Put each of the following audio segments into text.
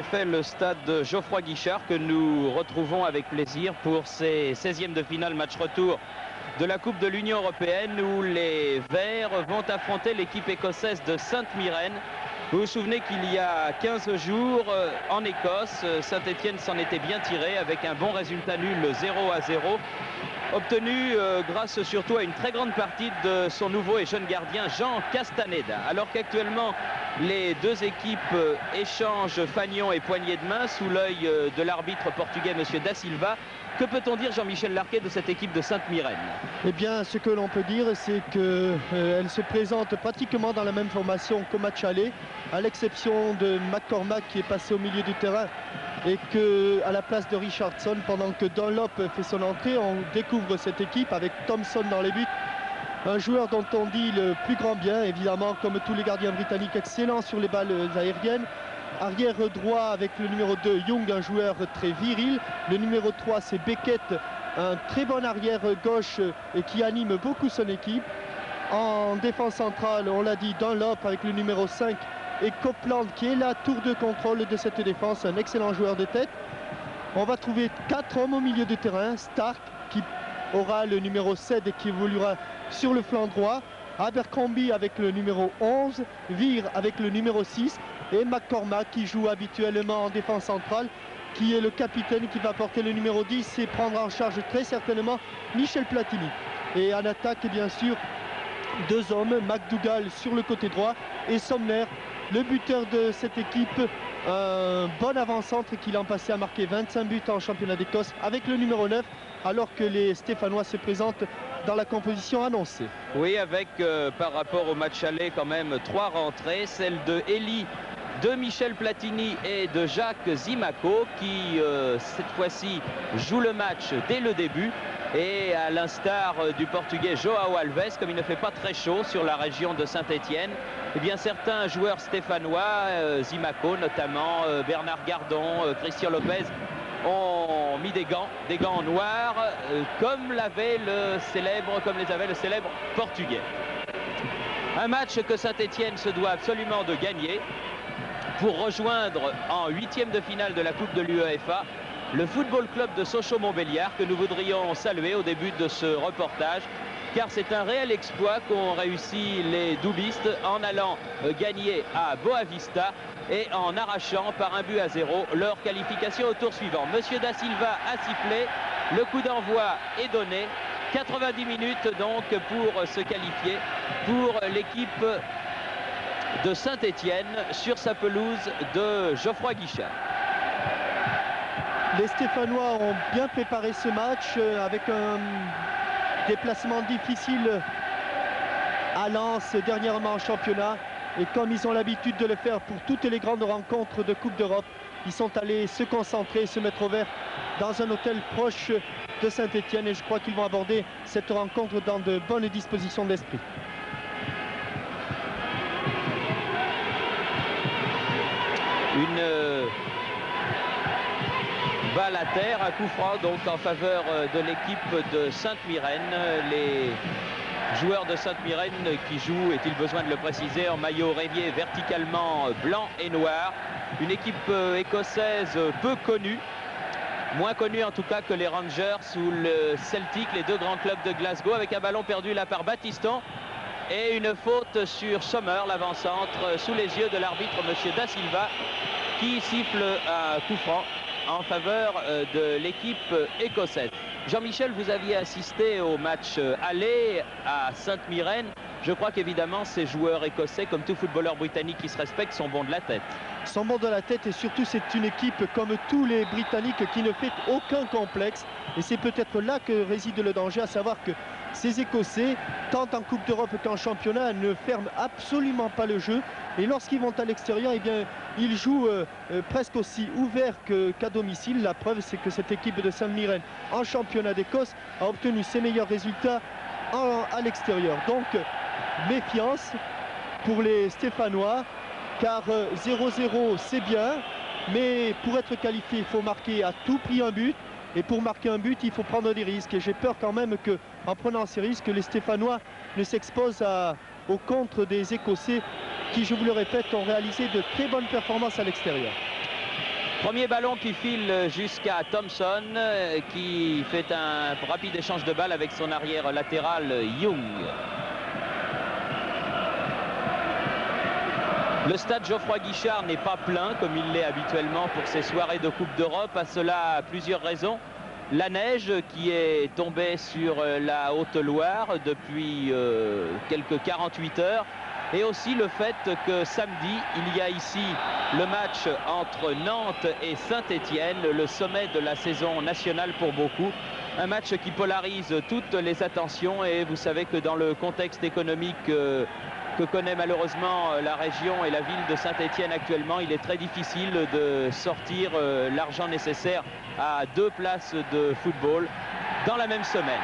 effet le stade Geoffroy Guichard que nous retrouvons avec plaisir pour ces 16e de finale match retour de la Coupe de l'Union Européenne où les Verts vont affronter l'équipe écossaise de Sainte-Myrène. Vous vous souvenez qu'il y a 15 jours en Écosse, Saint-Étienne s'en était bien tiré avec un bon résultat nul 0-0, obtenu grâce surtout à une très grande partie de son nouveau et jeune gardien Jean Castaneda. Alors qu'actuellement les deux équipes échangent fanion et poignée de main sous l'œil de l'arbitre portugais M. Da Silva. Que peut-on dire, Jean-Michel Larquet, de cette équipe de Sainte-Myrène? Eh bien, ce que l'on peut dire, c'est qu'elle se présente pratiquement dans la même formation qu'au match aller, à l'exception de McCormack qui est passé au milieu du terrain et qu'à la place de Richardson, pendant que Dunlop fait son entrée, on découvre cette équipe avec Thompson dans les buts. Un joueur dont on dit le plus grand bien, évidemment, comme tous les gardiens britanniques, excellent sur les balles aériennes. Arrière droit avec le numéro 2, Young, un joueur très viril. Le numéro 3, c'est Beckett, un très bon arrière gauche et qui anime beaucoup son équipe. En défense centrale, on l'a dit, Dunlop avec le numéro 5 et Copeland qui est la tour de contrôle de cette défense, un excellent joueur de tête. On va trouver 4 hommes au milieu de terrain. Stark qui aura le numéro 7 et qui évoluera sur le flanc droit. Abercrombie avec le numéro 11, Veer avec le numéro 6 et McCormack qui joue habituellement en défense centrale, qui est le capitaine qui va porter le numéro 10 et prendre en charge très certainement Michel Platini. Et en attaque, bien sûr, 2 hommes, McDougall sur le côté droit et Somner, le buteur de cette équipe, un bon avant-centre qui l'an passé a marqué 25 buts en championnat d'Écosse avec le numéro 9, alors que les Stéphanois se présentent dans la composition annoncée. Oui, avec par rapport au match aller quand même 3 rentrées, celle de Elie, de Michel Platini et de Jacques Zimaco qui cette fois-ci joue le match dès le début. Et à l'instar du portugais Joao Alves, comme il ne fait pas très chaud sur la région de Saint-Étienne, eh bien certains joueurs stéphanois, Zimaco notamment, Bernard Gardon, Christian Lopez, ont mis des gants noirs, comme les avait le célèbre portugais. Un match que Saint-Étienne se doit absolument de gagner pour rejoindre en 8e de finale de la Coupe de l'UEFA le Football Club de Sochaux-Montbéliard que nous voudrions saluer au début de ce reportage, car c'est un réel exploit qu'ont réussi les doublistes en allant gagner à Boavista et en arrachant par 1-0 leur qualification au tour suivant. Monsieur Da Silva a sifflé, le coup d'envoi est donné, 90 minutes donc pour se qualifier pour l'équipe de Saint-Étienne sur sa pelouse de Geoffroy Guichard. Les Stéphanois ont bien préparé ce match avec un déplacement difficile à Lens dernièrement en championnat. Et comme ils ont l'habitude de le faire pour toutes les grandes rencontres de Coupe d'Europe, ils sont allés se concentrer, se mettre au vert dans un hôtel proche de Saint-Étienne. Et je crois qu'ils vont aborder cette rencontre dans de bonnes dispositions d'esprit. Une balle à terre, un coup franc donc en faveur de l'équipe de Sainte-Myrène. Les joueurs de Sainte-Myrène qui jouent, est-il besoin de le préciser, en maillot rayé verticalement blanc et noir. Une équipe écossaise peu connue, moins connue en tout cas que les Rangers ou le Celtic, les 2 grands clubs de Glasgow, avec un ballon perdu là par Battiston et une faute sur Sommer, l'avant-centre, sous les yeux de l'arbitre M. Da Silva, qui siffle un coup franc en faveur de l'équipe écossaise. Jean-Michel, vous aviez assisté au match aller à Sainte-Myrène. Je crois qu'évidemment ces joueurs écossais, comme tout footballeur britannique qui se respecte, sont bons de la tête. Sont bons de la tête et surtout c'est une équipe comme tous les Britanniques qui ne fait aucun complexe. Et c'est peut-être là que réside le danger, à savoir que ces Écossais, tant en Coupe d'Europe qu'en championnat, ne ferment absolument pas le jeu. Et lorsqu'ils vont à l'extérieur, eh bien, ils jouent presque aussi ouvert qu'à domicile. La preuve, c'est que cette équipe de Sainte-Myrène en championnat d'Écosse a obtenu ses meilleurs résultats à l'extérieur. Donc, méfiance pour les Stéphanois, car 0-0, c'est bien. Mais pour être qualifié, il faut marquer à tout prix un but. Et pour marquer un but, il faut prendre des risques. Et j'ai peur quand même qu'en prenant ces risques, les Stéphanois ne s'exposent au contre des Écossais qui, je vous le répète, ont réalisé de très bonnes performances à l'extérieur. Premier ballon qui file jusqu'à Thompson, qui fait un rapide échange de balles avec son arrière latéral Young. Le stade Geoffroy Guichard n'est pas plein comme il l'est habituellement pour ces soirées de Coupe d'Europe. À cela, plusieurs raisons. La neige qui est tombée sur la Haute-Loire depuis quelques 48 heures. Et aussi le fait que samedi, il y a ici le match entre Nantes et Saint-Étienne, le sommet de la saison nationale pour beaucoup. Un match qui polarise toutes les attentions et vous savez que dans le contexte économique que connaît malheureusement la région et la ville de Saint-Étienne actuellement, il est très difficile de sortir l'argent nécessaire à 2 places de football dans la même semaine.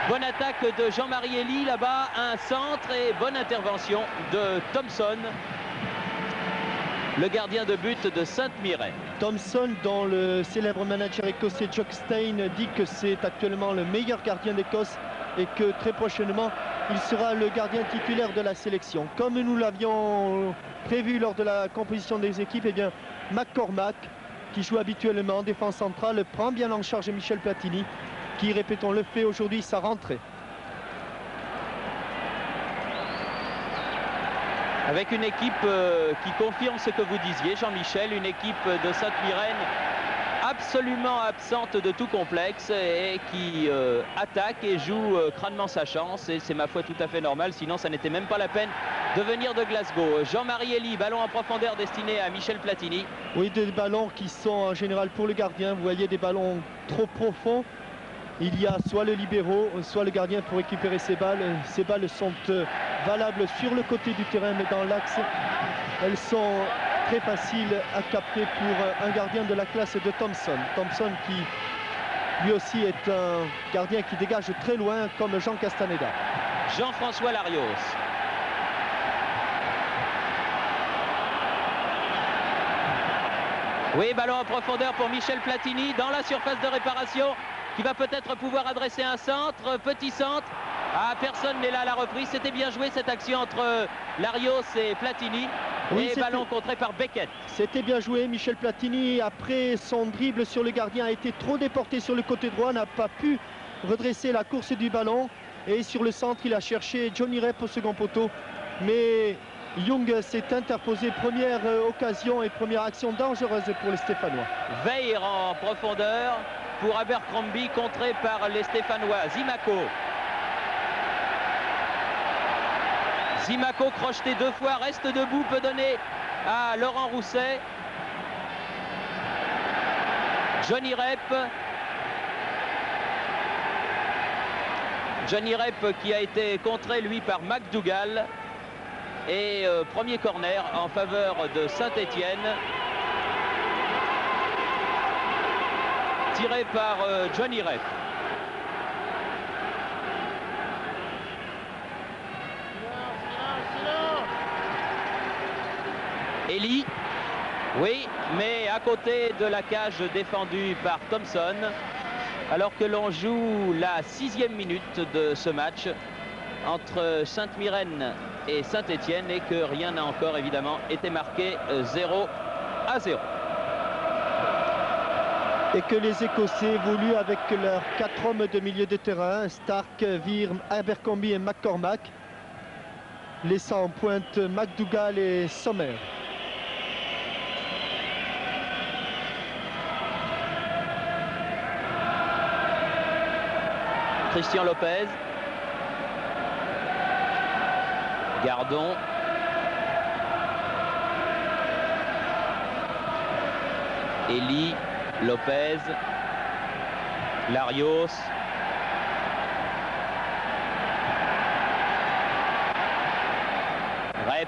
Bonne attaque de Jean-Marie Elie là-bas, un centre et bonne intervention de Thompson, le gardien de but de Sainte-Mireille. Thompson, dont le célèbre manager écossais Jock Stein dit que c'est actuellement le meilleur gardien d'Écosse et que très prochainement il sera le gardien titulaire de la sélection. Comme nous l'avions prévu lors de la composition des équipes, eh bien McCormack, qui joue habituellement en défense centrale, prend bien en charge Michel Platini, qui, répétons, le fait aujourd'hui sa rentrée. Avec une équipe qui confirme ce que vous disiez, Jean-Michel, une équipe de Sainte-Mirène absolument absente de tout complexe et qui attaque et joue crânement sa chance, et c'est ma foi tout à fait normal, sinon ça n'était même pas la peine de venir de Glasgow. Jean-Marie Elie, ballon en profondeur destiné à Michel Platini. Oui, des ballons qui sont en général pour le gardien, vous voyez, des ballons trop profonds. Il y a soit le libéro, soit le gardien pour récupérer ces balles. Ces balles sont valables sur le côté du terrain, mais dans l'axe, elles sont très faciles à capter pour un gardien de la classe de Thompson. Thompson qui, lui aussi, est un gardien qui dégage très loin, comme Jean Castaneda. Jean-François Larios. Oui, ballon en profondeur pour Michel Platini dans la surface de réparation, qui va peut-être pouvoir adresser un centre, petit centre. Ah, personne n'est là à la reprise. C'était bien joué cette action entre Larios et Platini. Oui, et ballon contré par Beckett. C'était bien joué. Michel Platini, après son dribble sur le gardien, a été trop déporté sur le côté droit, n'a pas pu redresser la course du ballon. Et sur le centre, il a cherché Johnny Rep au second poteau. Mais Young s'est interposé. Première occasion et première action dangereuse pour les Stéphanois. Veir en profondeur pour Abercrombie, contré par les Stéphanois. Zimaco crocheté 2 fois, reste debout, peut donner à Laurent Rousset. Johnny Rep qui a été contré lui par McDougall. Et premier corner en faveur de Saint-Étienne, tiré par Johnny Rep. Elie, oui, mais à côté de la cage défendue par Thompson, alors que l'on joue la 6e minute de ce match entre Sainte-Mirène et Saint-Étienne, et que rien n'a encore évidemment été marqué. 0-0. Et que les Écossais évoluent avec leurs 4 hommes de milieu de terrain, Stark, Veer, Abercrombie et McCormack, laissant en pointe McDougall et Sommer. Christian Lopez. Gardon. Elie, Lopez, Larios. Rep.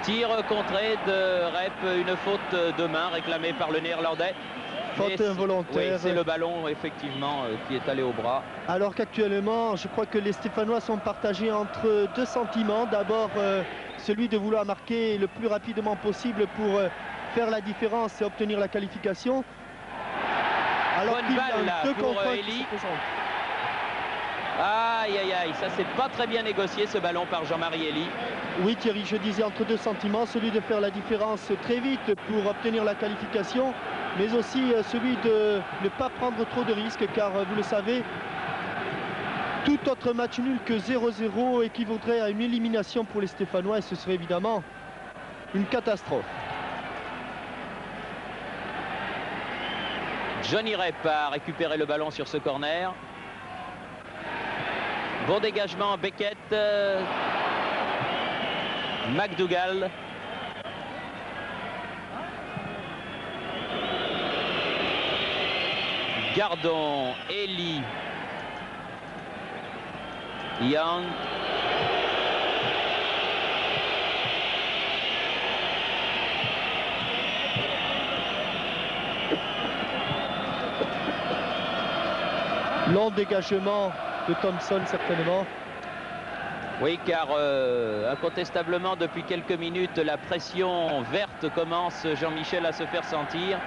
Tir contré de Rep, une faute de main réclamée par le Néerlandais. Faute involontaire. Oui, c'est le ballon effectivement qui est allé au bras. Alors qu'actuellement, je crois que les Stéphanois sont partagés entre 2 sentiments. D'abord, celui de vouloir marquer le plus rapidement possible pour faire la différence et obtenir la qualification. Alors bonne balle là pour Elie. Aïe, aïe, aïe, ça c'est pas très bien négocié ce ballon par Jean-Marie Elie. Oui Thierry, je disais entre deux sentiments, celui de faire la différence très vite pour obtenir la qualification, mais aussi celui de ne pas prendre trop de risques, car vous le savez, tout autre match nul que 0-0 équivaudrait à une élimination pour les Stéphanois et ce serait évidemment une catastrophe. Johnny Rep a récupéré le ballon sur ce corner. Bon dégagement, Beckett. McDougall. Gardon, Elie. Young. Long dégagement de Thompson certainement. Oui, car incontestablement depuis quelques minutes la pression verte commence, Jean-Michel, à se faire sentir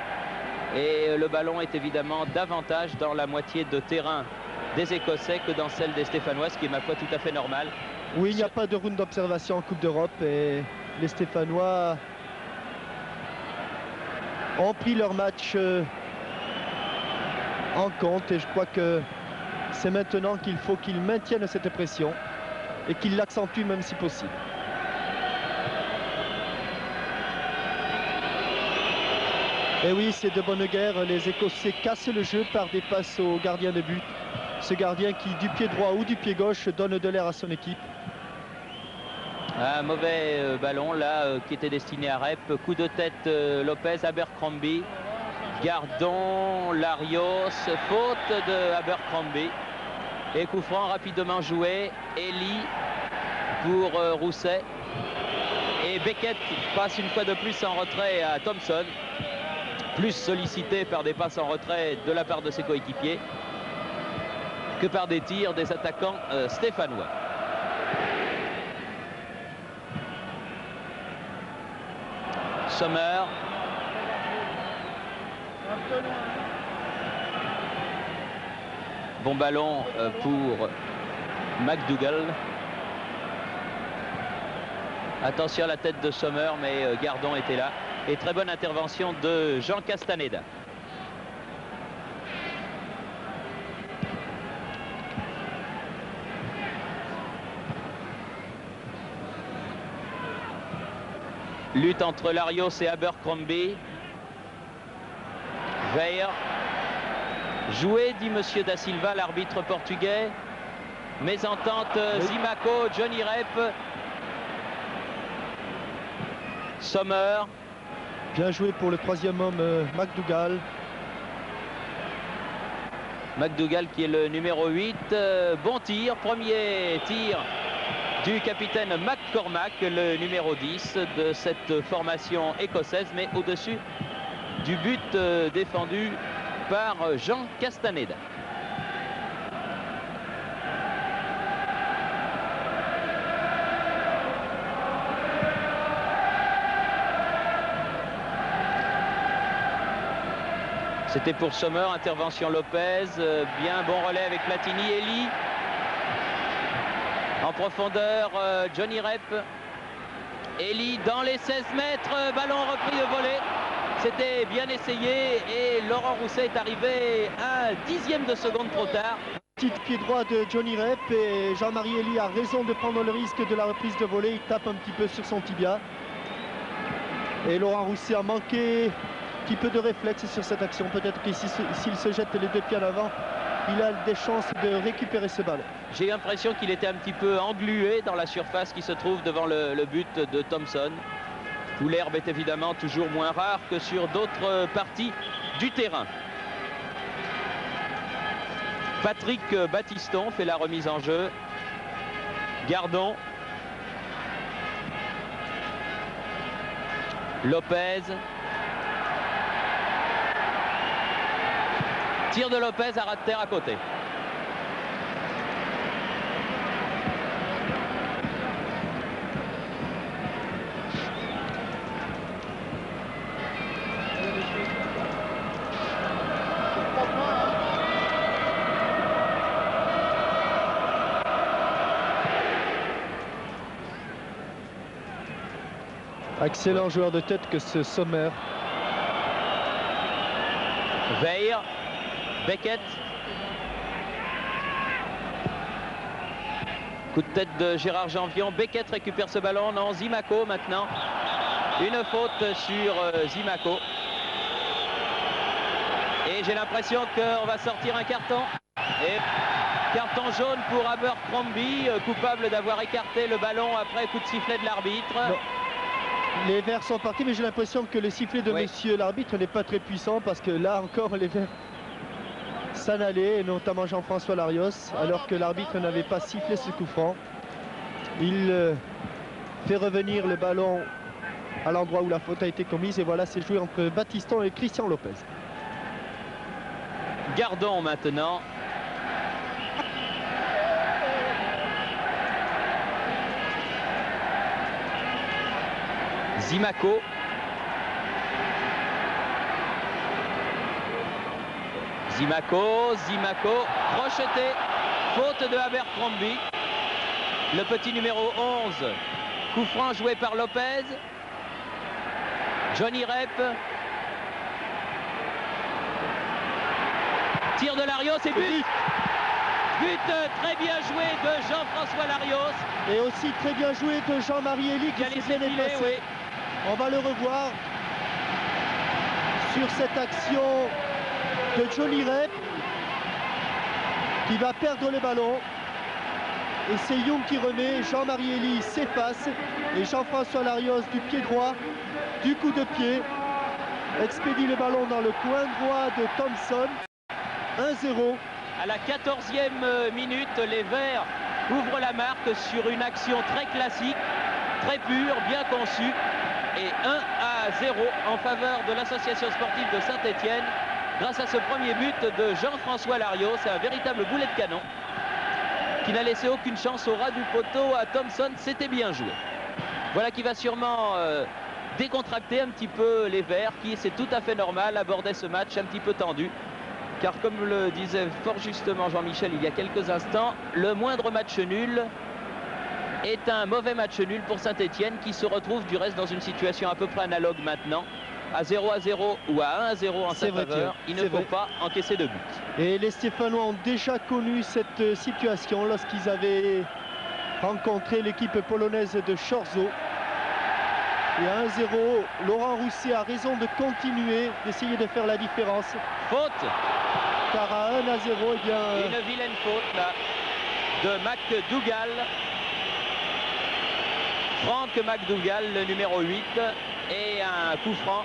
et le ballon est évidemment davantage dans la moitié de terrain des Écossais que dans celle des Stéphanois, ce qui est ma foi tout à fait normal. Oui, il n'y a pas de round d'observation en Coupe d'Europe et les Stéphanois ont pris leur match en compte et je crois que c'est maintenant qu'il faut qu'ils maintiennent cette pression et qu'ils l'accentuent même si possible. Et oui, c'est de bonne guerre, les Écossais cassent le jeu par des passes au gardien de but. Ce gardien qui, du pied droit ou du pied gauche, donne de l'air à son équipe. Un mauvais ballon là qui était destiné à Rep. Coup de tête Lopez, Abercrombie. Gardon, Larios, faute de Abercrombie. Et coup franc rapidement joué. Elie pour Rousset. Et Beckett passe une fois de plus en retrait à Thompson. Plus sollicité par des passes en retrait de la part de ses coéquipiers que par des tirs des attaquants stéphanois. Sommer. Bon ballon pour McDougall. Attention à la tête de Sommer, mais Gardon était là. Et très bonne intervention de Jean Castaneda. Lutte entre Larios et Abercrombie. Veil. Joué, dit Monsieur Da Silva, l'arbitre portugais. Mésentente, Zimaco, Johnny Rep. Sommer. Bien joué pour le troisième homme, McDougall. McDougall qui est le numéro 8. Bon tir, premier tir du capitaine McCormack, le numéro 10 de cette formation écossaise, mais au-dessus du but défendu par Jean Castaneda. C'était pour Sommer, intervention Lopez, bien bon relais avec Platini, Elie. En profondeur, Johnny Rep. Elie dans les 16 mètres, ballon repris de volée. C'était bien essayé et Laurent Rousset est arrivé un dixième de seconde trop tard. Petit pied droit de Johnny Rep et Jean-Marie Elie a raison de prendre le risque de la reprise de volée. Il tape un petit peu sur son tibia. Et Laurent Rousset a manqué un petit peu de réflexe sur cette action. Peut-être que s'il se jette les deux pieds en avant, il a des chances de récupérer ce ballon. J'ai l'impression qu'il était un petit peu englué dans la surface qui se trouve devant le but de Thompson, où l'herbe est évidemment toujours moins rare que sur d'autres parties du terrain. Patrick Battiston fait la remise en jeu. Gardon. Lopez. Tir de Lopez à ras de terre à côté. Excellent joueur de tête que ce Sommer. Veil, Beckett. Coup de tête de Gérard Janvion. Beckett récupère ce ballon. Non, Zimaco maintenant. Une faute sur Zimaco. Et j'ai l'impression qu'on va sortir un carton. Et carton jaune pour Abercrombie, coupable d'avoir écarté le ballon après coup de sifflet de l'arbitre. Les Verts sont partis, mais j'ai l'impression que le sifflet de monsieur l'arbitre n'est pas très puissant, parce que là encore les Verts s'en allaient, et notamment Jean-François Larios, alors que l'arbitre n'avait pas sifflé ce coup franc. Il fait revenir le ballon à l'endroit où la faute a été commise, et voilà, c'est joué entre Battiston et Christian Lopez. Gardon maintenant. Zimaco. Zimaco, crocheté, faute de Abercrombie. Le petit numéro 11, coup franc joué par Lopez. Johnny Rep. Tir de Larios et but. But très bien joué de Jean-François Larios. Et aussi très bien joué de Jean-Marie Elie qui s'est bien déplacé. Oui. On va le revoir sur cette action de Johnny Rep qui va perdre le ballon. Et c'est Young qui remet, Jean-Marie Elie s'efface et Jean-François Larios du pied droit, du coup de pied, expédie le ballon dans le coin droit de Thompson. 1-0. À la 14e minute, les Verts ouvrent la marque sur une action très classique, très pure, bien conçue. Et 1-0 en faveur de l'association sportive de Saint-Étienne grâce à ce premier but de Jean-François Larios. C'est un véritable boulet de canon qui n'a laissé aucune chance au ras du poteau à Thompson. C'était bien joué. Voilà qui va sûrement décontracter un petit peu les Verts qui, c'est tout à fait normal, abordaient ce match un petit peu tendu. Car comme le disait fort justement Jean-Michel il y a quelques instants, le moindre match nul est un mauvais match nul pour Saint-Étienne qui se retrouve du reste dans une situation à peu près analogue maintenant. À 0-0 ou à 1-0 en sa faveur, il ne faut pas encaisser de but. Et les Stéphanois ont déjà connu cette situation lorsqu'ils avaient rencontré l'équipe polonaise de Chorzo. Et à 1-0, Laurent Rousset a raison de continuer, d'essayer de faire la différence. Faute. Car à 1-0, eh bien... Une vilaine faute là de McDougall. Frank McDougall, le numéro 8. Et un coup franc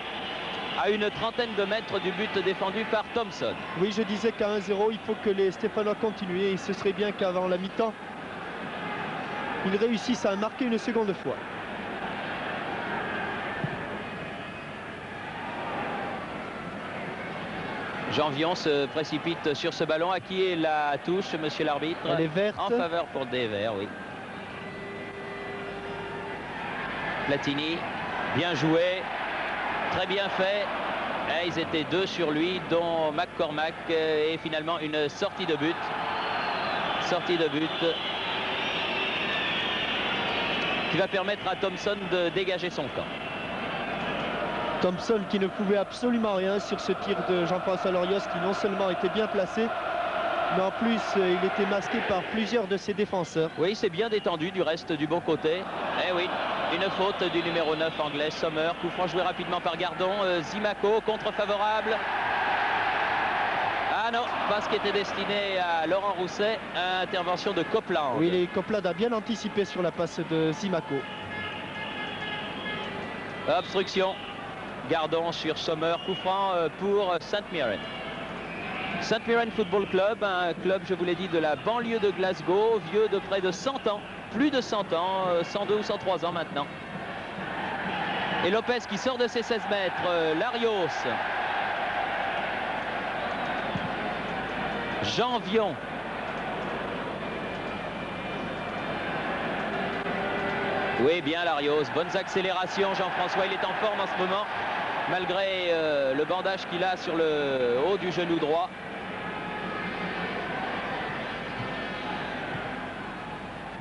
à une trentaine de mètres du but défendu par Thompson. Oui, je disais qu'à 1-0, il faut que les Stéphanois continuent. Et ce serait bien qu'avant la mi-temps, ils réussissent à marquer une seconde fois. Janvion se précipite sur ce ballon. À qui est la touche, monsieur l'arbitre? Elle est verte. En faveur pour des Verts, oui. Platini, bien joué, très bien fait. Et ils étaient deux sur lui, dont McCormack. Et finalement une sortie de but. Sortie de but qui va permettre à Thompson de dégager son camp. Thompson qui ne pouvait absolument rien sur ce tir de Jean-François Larios qui non seulement était bien placé, mais en plus il était masqué par plusieurs de ses défenseurs. Oui, c'est bien détendu du reste du bon côté. Eh oui, une faute du numéro 9 anglais, Sommer. Coup franc joué rapidement par Gardon. Zimaco, contre favorable. Ah non, pas ce qui était destiné à Laurent Rousset. Intervention de Copeland. Oui, Copeland a bien anticipé sur la passe de Zimaco. Obstruction. Gardon sur Sommer, coup franc pour St Mirren. St Mirren Football Club, un club, je vous l'ai dit, de la banlieue de Glasgow, vieux de près de 100 ans, plus de 100 ans, 102 ou 103 ans maintenant. Et Lopez qui sort de ses 16 mètres, Larios. Janvion. Oui, bien Larios, bonnes accélérations. Jean-François, il est en forme en ce moment, malgré le bandage qu'il a sur le haut du genou droit.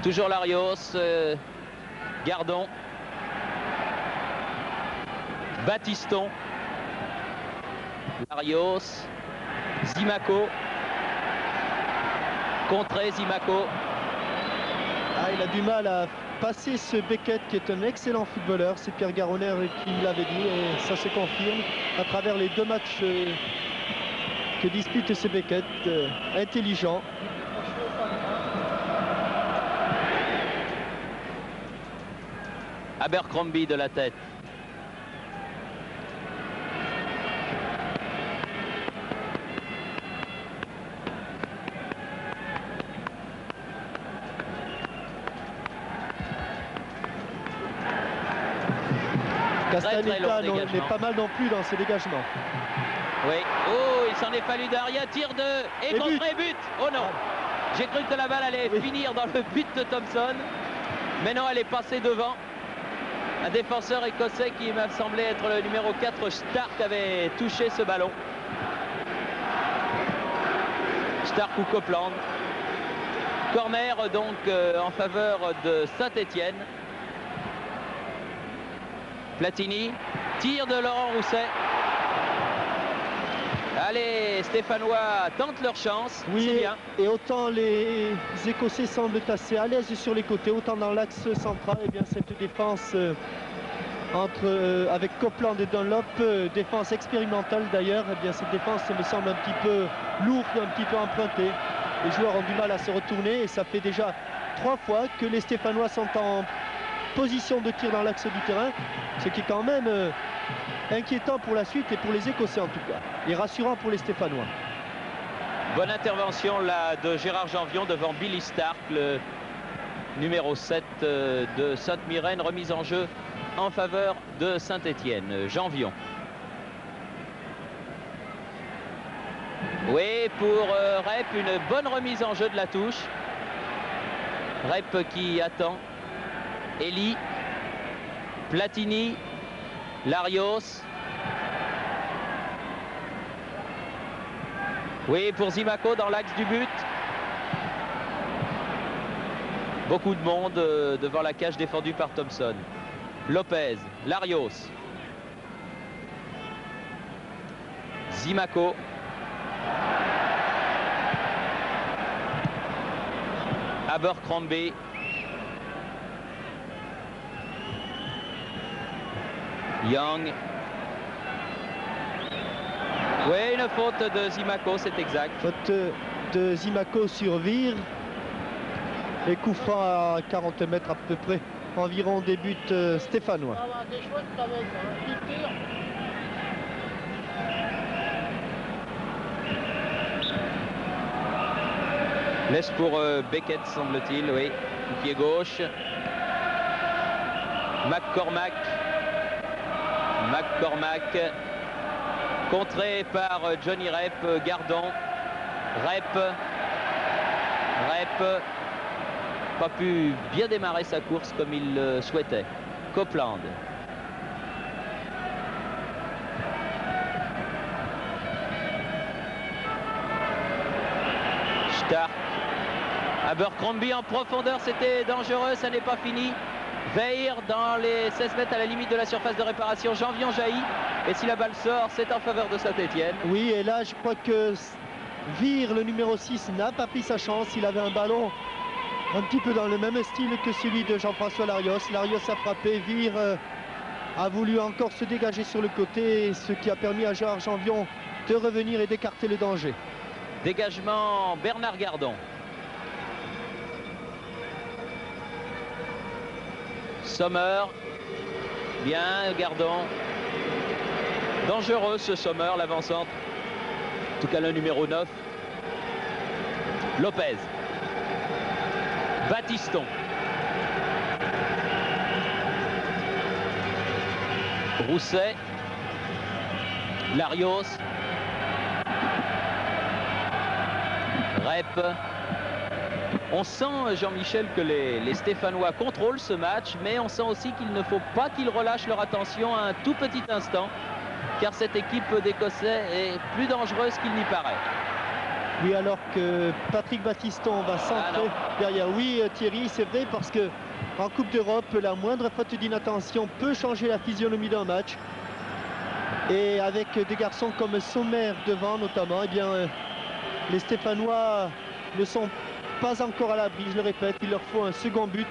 Toujours Larios, Gardon. Battiston, Larios, Zimaco, contré Zimaco. Ah, il a du mal à passer ce Beckett qui est un excellent footballeur. C'est Pierre Garonner qui me l'avait dit et ça se confirme à travers les 2 matchs que dispute ce Beckett. Intelligent. Abercrombie de la tête. Castaneda n'est pas mal non plus dans ses dégagements. Oui. Oh, il s'en est fallu derrière. Tir de... Et contré, but. Oh non. J'ai cru que la balle allait finir dans le but de Thompson. Mais non, elle est passée devant. Un défenseur écossais qui m'a semblé être le numéro 4, Stark, avait touché ce ballon. Stark ou Copeland. Corner donc en faveur de Saint-Étienne. Platini, tir de Laurent Rousset. Allez, Stéphanois tentent leur chance. Oui, c'est bien. Et autant les Écossais semblent assez à l'aise sur les côtés, autant dans l'axe central, et bien cette défense avec Copeland et Dunlop, défense expérimentale d'ailleurs, et bien cette défense me semble un petit peu lourde, un petit peu empruntée. Les joueurs ont du mal à se retourner et ça fait déjà 3 fois que les Stéphanois sont en position de tir dans l'axe du terrain, ce qui est quand même inquiétant pour la suite et pour les Écossais en tout cas, et rassurant pour les Stéphanois. Bonne intervention là de Gérard Janvion devant Billy Stark, le numéro 7 de Sainte-Myrène, remise en jeu en faveur de Saint-Étienne. Janvion. Oui, pour Rep, une bonne remise en jeu de la touche. Rep qui attend. Elie, Platini, Larios. Oui, pour Zimaco dans l'axe du but. Beaucoup de monde devant la cage défendue par Thompson. Lopez, Larios. Zimaco. Abercrombie. Young. Oui, une faute de Zimaco, c'est exact. Faute de Zimaco sur Vire. Et coup franc à 40 mètres à peu près, environ des buts stéphanois. Laisse pour Beckett, semble-t-il, oui. Pied gauche. McCormack. Contré par Johnny Rep, Gardon. Rep. Pas pu bien démarrer sa course comme il le souhaitait. Copeland. Stark. Abercrombie en profondeur, c'était dangereux, ça n'est pas fini. Veir dans les 16 mètres à la limite de la surface de réparation. Janvion jaillit. Et si la balle sort, c'est en faveur de Saint-Étienne. Oui, et là, je crois que Vire, le numéro 6, n'a pas pris sa chance. Il avait un ballon un petit peu dans le même style que celui de Jean-François Larios. Larios a frappé, Vire a voulu encore se dégager sur le côté, ce qui a permis à Gérard Janvion de revenir et d'écarter le danger. Dégagement Bernard Gardon. Sommer. Bien Gardon. Dangereux ce Sommer, l'avant-centre. En tout cas le numéro 9. Lopez. Battiston. Rousset. Larios. Rep. On sent, Jean-Michel, que les Stéphanois contrôlent ce match, mais on sent aussi qu'il ne faut pas qu'ils relâchent leur attention un tout petit instant, car cette équipe d'Écossais est plus dangereuse qu'il n'y paraît. Oui, alors que Patrick Battiston va centrer derrière. Oui, Thierry, c'est vrai, parce que en Coupe d'Europe, la moindre faute d'inattention peut changer la physionomie d'un match. Et avec des garçons comme Sommer devant notamment, eh bien, les Stéphanois ne sont pas encore à l'abri, je le répète. Il leur faut un second but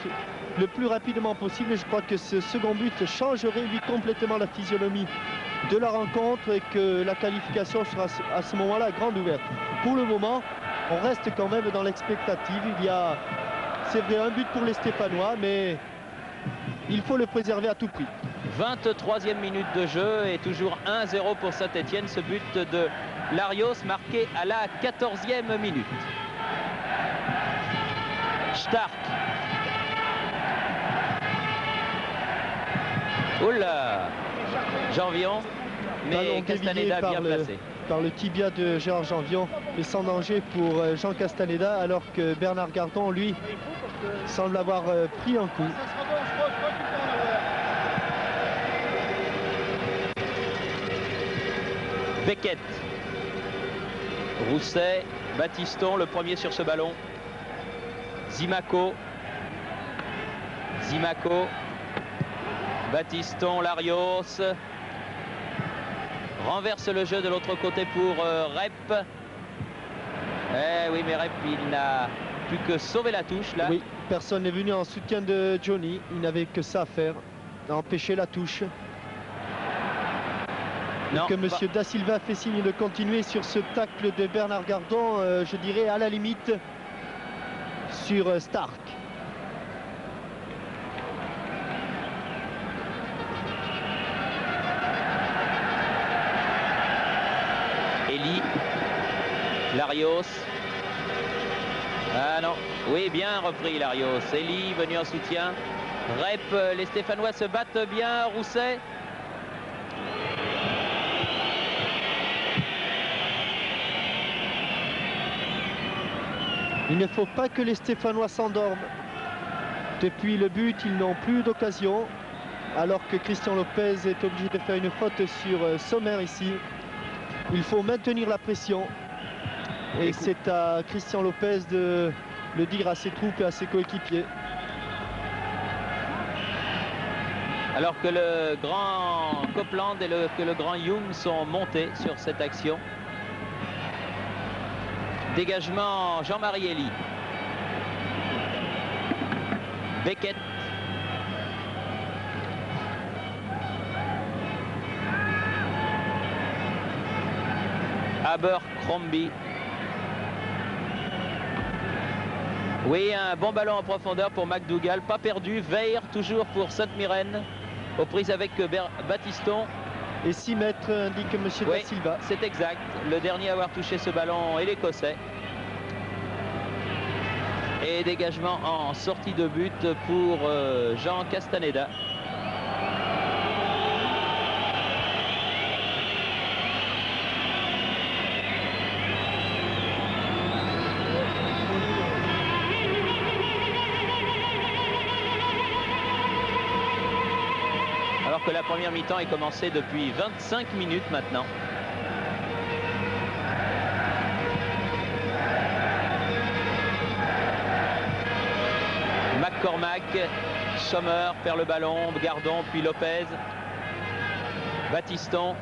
le plus rapidement possible. Et je crois que ce second but changerait lui complètement la physionomie de la rencontre et que la qualification sera à ce moment-là grande ouverte. Pour le moment, on reste quand même dans l'expectative. Il y a, c'est vrai, un but pour les Stéphanois, mais il faut le préserver à tout prix. 23e minute de jeu et toujours 1-0 pour Saint-Etienne. Ce but de Larios marqué à la 14e minute. Stark. Oula, Janvion, mais Castaneda bien placé. Par le tibia de Gérard Janvion, mais sans danger pour Jean Castaneda, alors que Bernard Gardon, lui, semble avoir pris un coup. Beckett, Rousset, Battiston, le premier sur ce ballon. Zimaco, Battiston, Larios. Renverse le jeu de l'autre côté pour Rep. Eh oui, mais Rep, il n'a plus que sauver la touche là. Oui, personne n'est venu en soutien de Johnny. Il n'avait que ça à faire, à empêcher la touche. Non, que M. Da Silva fait signe de continuer sur ce tacle de Bernard Gardon, je dirais à la limite sur Stark. Elie, Larios. Ah non, oui, bien repris Larios. Elie venu en soutien. Rep, les Stéphanois se battent bien. Rousset. Il ne faut pas que les Stéphanois s'endorment. Depuis le but, ils n'ont plus d'occasion. Alors que Christian Lopez est obligé de faire une faute sur Sommer ici. Il faut maintenir la pression. Et c'est à Christian Lopez de le dire à ses troupes et à ses coéquipiers. Alors que le grand Copeland et que le grand Young sont montés sur cette action. Dégagement Jean-Marie Elie. Beckett. Abercrombie. Oui, un bon ballon en profondeur pour McDougall. Pas perdu. Veir toujours pour Sainte-Myrène. Aux prises avec Battiston. Et 6 mètres, indique M. Da Silva. C'est exact. Le dernier à avoir touché ce ballon est l'Écossais. Et dégagement en sortie de but pour Jean Castaneda. Alors que la première mi-temps est commencée depuis 25 minutes maintenant. McCormack, Sommer perd le ballon, Gardon, puis Lopez. Battiston.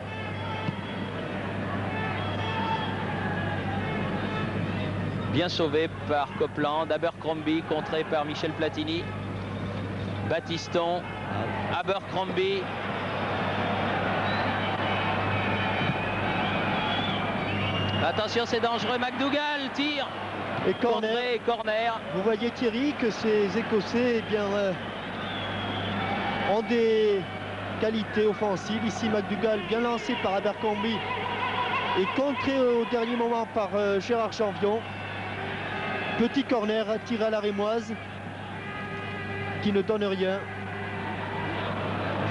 Bien sauvé par Copeland. Abercrombie contré par Michel Platini. Battiston. Abercrombie. Attention, c'est dangereux. McDougall tire. Et corner. Corner. Vous voyez Thierry que ces Écossais eh bien, ont des qualités offensives. Ici McDougall bien lancé par Abercrombie et contré au dernier moment par Gérard Janvion. Petit corner tiré à la rémoise qui ne donne rien.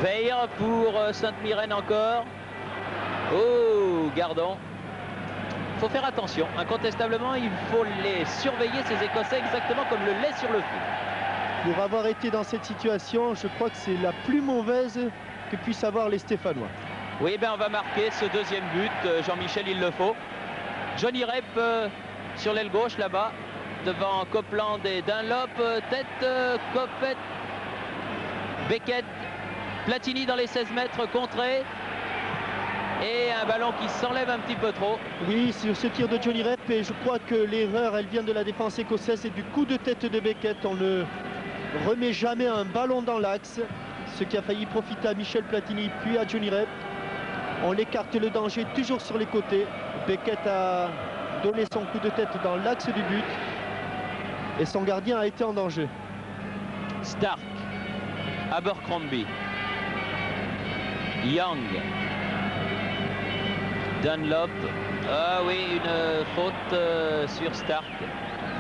Veir pour Sainte-Myrène encore. Oh, Gardon. Il faut faire attention. Incontestablement, il faut les surveiller, ces Écossais, exactement comme le lait sur le feu. Pour avoir été dans cette situation, je crois que c'est la plus mauvaise que puissent avoir les Stéphanois. Oui, ben on va marquer ce deuxième but. Jean-Michel, il le faut. Johnny Rep sur l'aile gauche là-bas, devant Copeland et Dunlop. Tête, Copette, Beckett, Platini dans les 16 mètres, contré. Et un ballon qui s'enlève un petit peu trop. Oui, sur ce tir de Johnny Rep, et je crois que l'erreur, elle vient de la défense écossaise et du coup de tête de Beckett. On ne remet jamais un ballon dans l'axe, ce qui a failli profiter à Michel Platini puis à Johnny Rep. On écarte le danger toujours sur les côtés. Beckett a donné son coup de tête dans l'axe du but et son gardien a été en danger. Stark, Abercrombie, Young, Dunlop. Ah oui, une faute sur Stark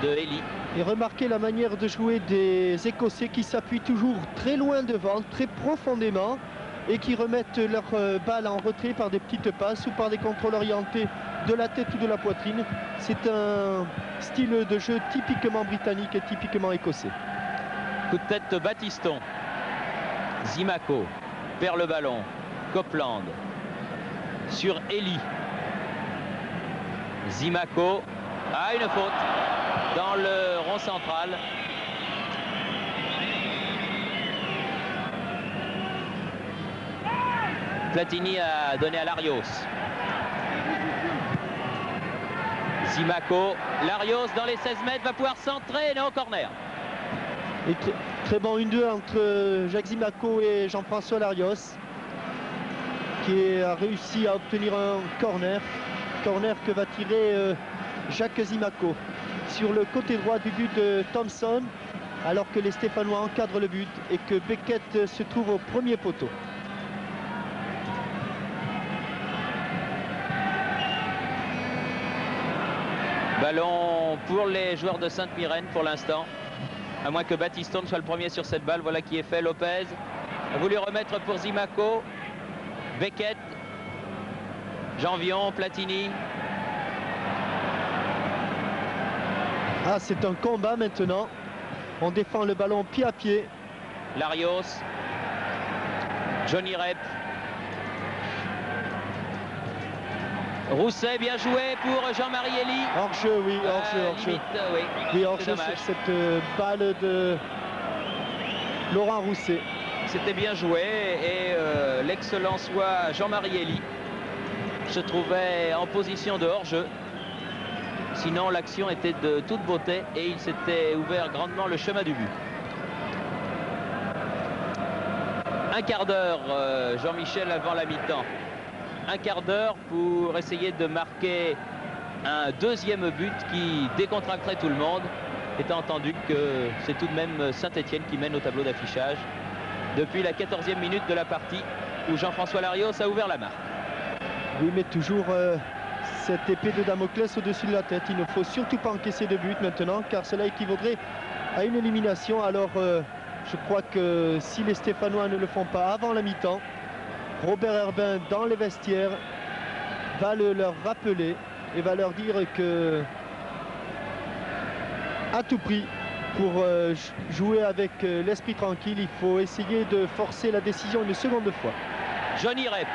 de Elie. Et remarquez la manière de jouer des Écossais qui s'appuient toujours très loin devant, très profondément, et qui remettent leur balle en retrait par des petites passes ou par des contrôles orientés de la tête ou de la poitrine. C'est un style de jeu typiquement britannique et typiquement écossais. Coup de tête de Battiston. Zimaco perd le ballon. Copeland sur Elie. Zimaco a une faute dans le rond central. Platini a donné à Larios. Zimaco, Larios dans les 16 mètres va pouvoir centrer, non, corner. Et très bon 1-2 entre Jacques Zimaco et Jean-François Larios, qui a réussi à obtenir un corner que va tirer Jacques Zimaco sur le côté droit du but de Thompson, alors que les Stéphanois encadrent le but et que Beckett se trouve au premier poteau. Ballon pour les joueurs de Sainte-Myrène pour l'instant. À moins que Battiston soit le premier sur cette balle. Voilà qui est fait. Lopez a voulu remettre pour Zimaco. Beckett. Janvion, Platini. Ah, c'est un combat maintenant. On défend le ballon pied à pied. Larios. Johnny Rep. Rousset, bien joué pour Jean-Marie Elie. Hors-jeu, oui, hors-jeu. Oui, oui, hors-jeu sur cette balle de Laurent Rousset. C'était bien joué et l'excellent soit Jean-Marie Elie se trouvait en position de hors-jeu. Sinon, l'action était de toute beauté et il s'était ouvert grandement le chemin du but. Un quart d'heure, Jean-Michel, avant la mi-temps. Un quart d'heure pour essayer de marquer un deuxième but qui décontracterait tout le monde, étant entendu que c'est tout de même Saint-Étienne qui mène au tableau d'affichage depuis la 14e minute de la partie où Jean-François Larios a ouvert la marque. Oui, mais toujours cette épée de Damoclès au-dessus de la tête. Il ne faut surtout pas encaisser de but maintenant, car cela équivaudrait à une élimination. Alors je crois que si les Stéphanois ne le font pas avant la mi-temps, Robert Herbin dans les vestiaires va leur rappeler et va leur dire que à tout prix, pour jouer avec l'esprit tranquille, il faut essayer de forcer la décision une seconde fois. Johnny Rep.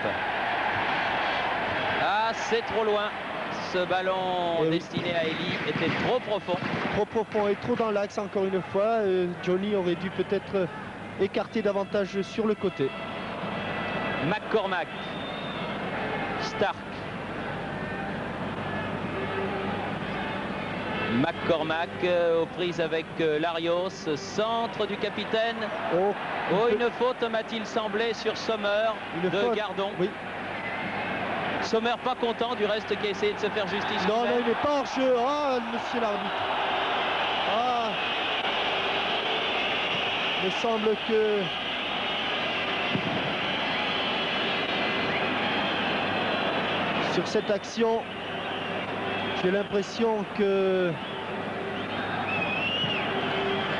Ah, c'est trop loin. Ce ballon destiné à Elie était trop profond. Trop profond et trop dans l'axe encore une fois. Johnny aurait dû peut-être écarter davantage sur le côté. McCormack, Stark, McCormack aux prises avec Larios, centre du capitaine. Une faute m'a-t-il semblé sur Sommer de Gardon. Oui. Sommer pas content du reste qui a essayé de se faire justice. Non, il n'est pas hors-jeu. Ah, monsieur l'arbitre. Ah. Il me semble que sur cette action, j'ai l'impression que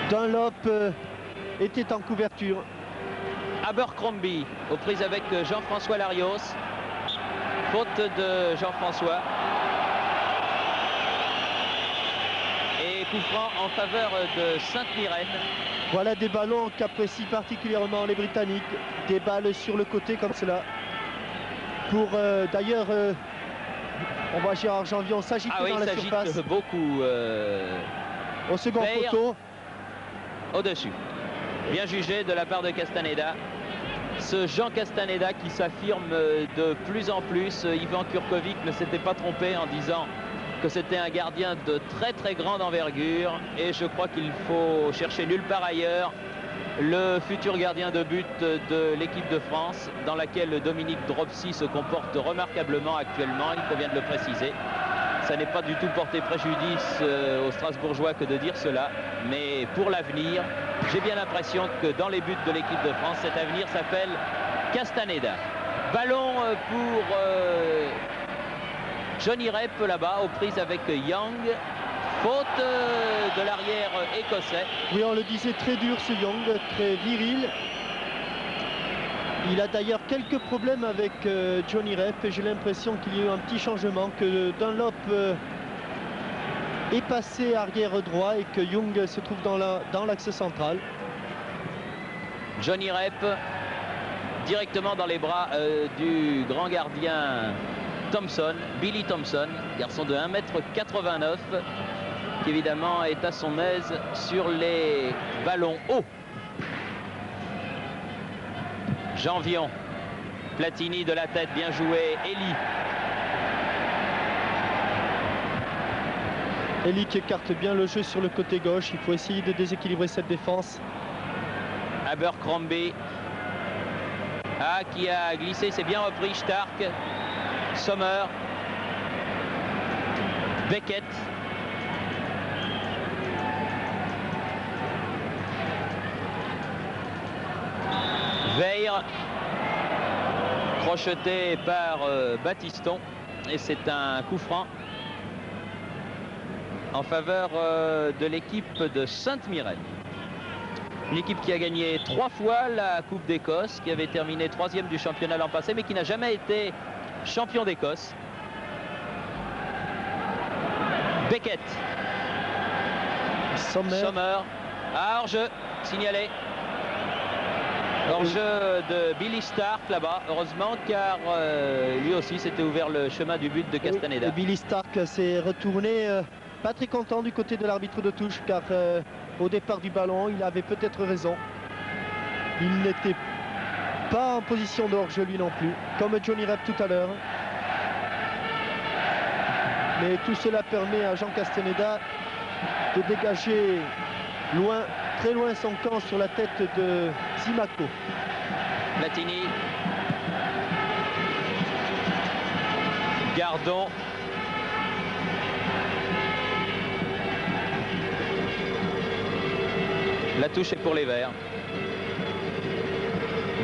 Dunlop était en couverture. Abercrombie aux prises avec Jean-François Larios. Faute de Jean-François. Et coup franc en faveur de Sainte-Myrène. Voilà des ballons qu'apprécient particulièrement les Britanniques. Des balles sur le côté comme cela. Pour d'ailleurs, on voit Gérard Janvion s'agiter dans la surface. Beaucoup. Au second poteau. Au-dessus. Bien jugé de la part de Castaneda. ce Jean Castaneda qui s'affirme de plus en plus. Ivan Kurkovic ne s'était pas trompé en disant que c'était un gardien de très grande envergure, et je crois qu'il faut chercher nulle part ailleurs le futur gardien de but de l'équipe de France, dans laquelle Dominique Dropsy se comporte remarquablement actuellement, il convient de le préciser. Ça n'est pas du tout porté préjudice aux Strasbourgeois que de dire cela, mais pour l'avenir, j'ai bien l'impression que dans les buts de l'équipe de France, cet avenir s'appelle Castaneda. Ballon pour Johnny Rep là-bas, aux prises avec Young. Faute de l'arrière écossais. Oui, on le disait, très dur ce Young, très viril. Il a d'ailleurs quelques problèmes avec Johnny Rep, et j'ai l'impression qu'il y a eu un petit changement, que Dunlop est passé arrière droit et que Young se trouve dans l'axe central. Johnny Rep directement dans les bras du grand gardien Thompson, Billy Thompson, garçon de 1,89 m, qui évidemment est à son aise sur les ballons hauts. Jean Vion, Platini de la tête, bien joué. Elie qui écarte bien le jeu sur le côté gauche. Il faut essayer de déséquilibrer cette défense. Abercrombie, qui a glissé, c'est bien repris. Stark, Sommer, Beckett. Veil, crocheté par Battiston, et c'est un coup franc en faveur de l'équipe de Sainte-Mirène. Une équipe qui a gagné 3 fois la Coupe d'Écosse, qui avait terminé 3e du championnat l'an passé, mais qui n'a jamais été champion d'Écosse. Beckett, Sommer, hors-jeu signalé. Hors-jeu de Billy Stark là-bas, heureusement, car lui aussi s'était ouvert le chemin du but de Castaneda. Billy Stark s'est retourné, pas très content du côté de l'arbitre de touche, car au départ du ballon, il avait peut-être raison. Il n'était pas en position de hors-jeu lui non plus, comme Johnny Rep tout à l'heure. Mais tout cela permet à Jean Castaneda de dégager loin, très loin son camp sur la tête de Zimaco. Platini, Gardon, la touche est pour les Verts.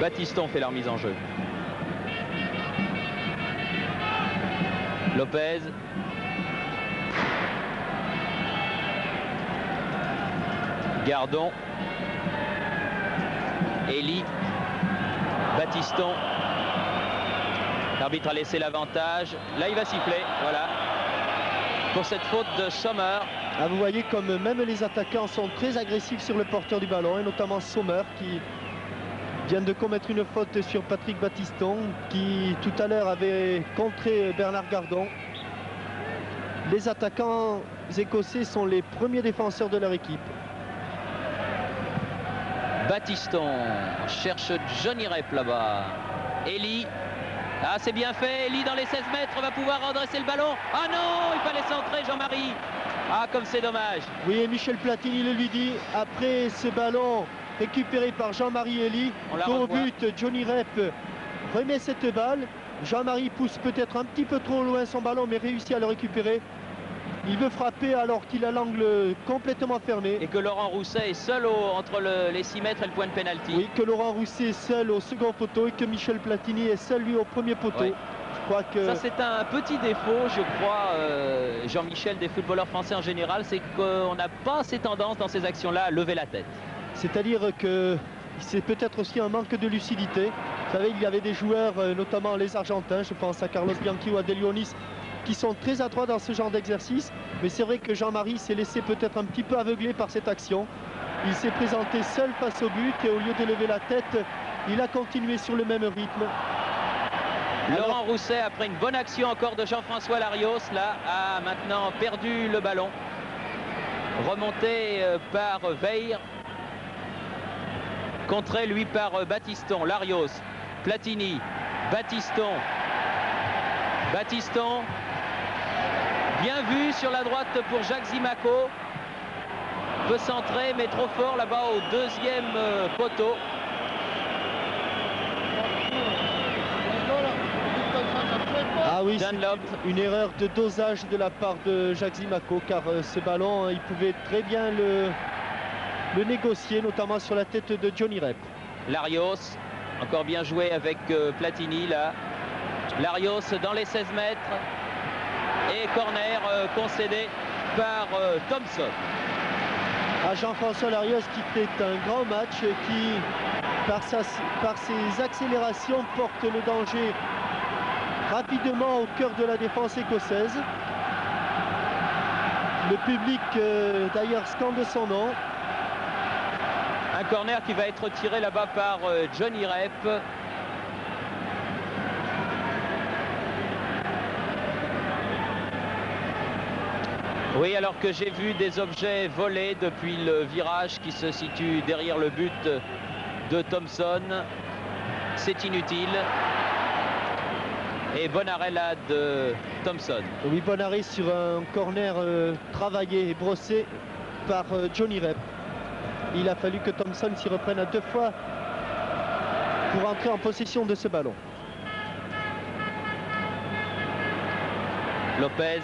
Battiston fait la remise en jeu. Lopez, Gardon, Elie, Battiston. L'arbitre a laissé l'avantage. Là, il va siffler. Voilà. Pour cette faute de Sommer. Ah, vous voyez comme même les attaquants sont très agressifs sur le porteur du ballon, et notamment Sommer qui vient de commettre une faute sur Patrick Battiston, qui tout à l'heure avait contré Bernard Gardon. Les attaquants écossais sont les premiers défenseurs de leur équipe. Battiston cherche Johnny Rep là-bas. Elie. Ah, c'est bien fait. Elie dans les 16 mètres va pouvoir redresser le ballon. Ah non, il fallait centrer Jean-Marie. Ah, comme c'est dommage. Oui, et Michel Platini le lui dit. Après ce ballon récupéré par Jean-Marie Elie, au but, Johnny Rep remet cette balle. Jean-Marie pousse peut-être un petit peu trop loin son ballon, mais réussit à le récupérer. Il veut frapper alors qu'il a l'angle complètement fermé. Et que Laurent Rousset est seul entre les 6 mètres et le point de pénalty. Oui, que Laurent Rousset est seul au second poteau et que Michel Platini est seul lui au premier poteau. Oui. Je crois que... Ça, c'est un petit défaut, je crois, Jean-Michel, des footballeurs français en général, c'est qu'on n'a pas assez tendance dans ces actions-là à lever la tête. C'est-à-dire que c'est peut-être aussi un manque de lucidité. Vous savez, il y avait des joueurs, notamment les Argentins, je pense à Carlos Bianchi ou à De Leonis, qui sont très adroits dans ce genre d'exercice. Mais c'est vrai que Jean-Marie s'est laissé peut-être un petit peu aveugler par cette action. Il s'est présenté seul face au but et au lieu de lever la tête, il a continué sur le même rythme. Laurent Rousset, après une bonne action encore de Jean-François Larios, là, a maintenant perdu le ballon. Remonté par Veil. Contré, lui, par Battiston. Larios, Platini, Battiston. Battiston. Bien vu sur la droite pour Jacques Zimaco. Peut centrer, mais trop fort là-bas au deuxième poteau. Ah oui, c'est une erreur de dosage de la part de Jacques Zimaco, car ce ballon, il pouvait très bien le négocier, notamment sur la tête de Johnny Rep. Larios, encore bien joué avec Platini là. Larios dans les 16 mètres. Et corner concédé par Thompson. À Jean-François Larios qui fait un grand match, qui par ses accélérations porte le danger rapidement au cœur de la défense écossaise. Le public d'ailleurs scande son nom. Un corner qui va être tiré là-bas par Johnny Rep. Oui, alors que j'ai vu des objets volés depuis le virage qui se situe derrière le but de Thompson. C'est inutile. Et bon arrêt là de Thompson. Oui, bon arrêt sur un corner travaillé et brossé par Johnny Rep. Il a fallu que Thompson s'y reprenne à 2 fois pour entrer en possession de ce ballon. Lopez.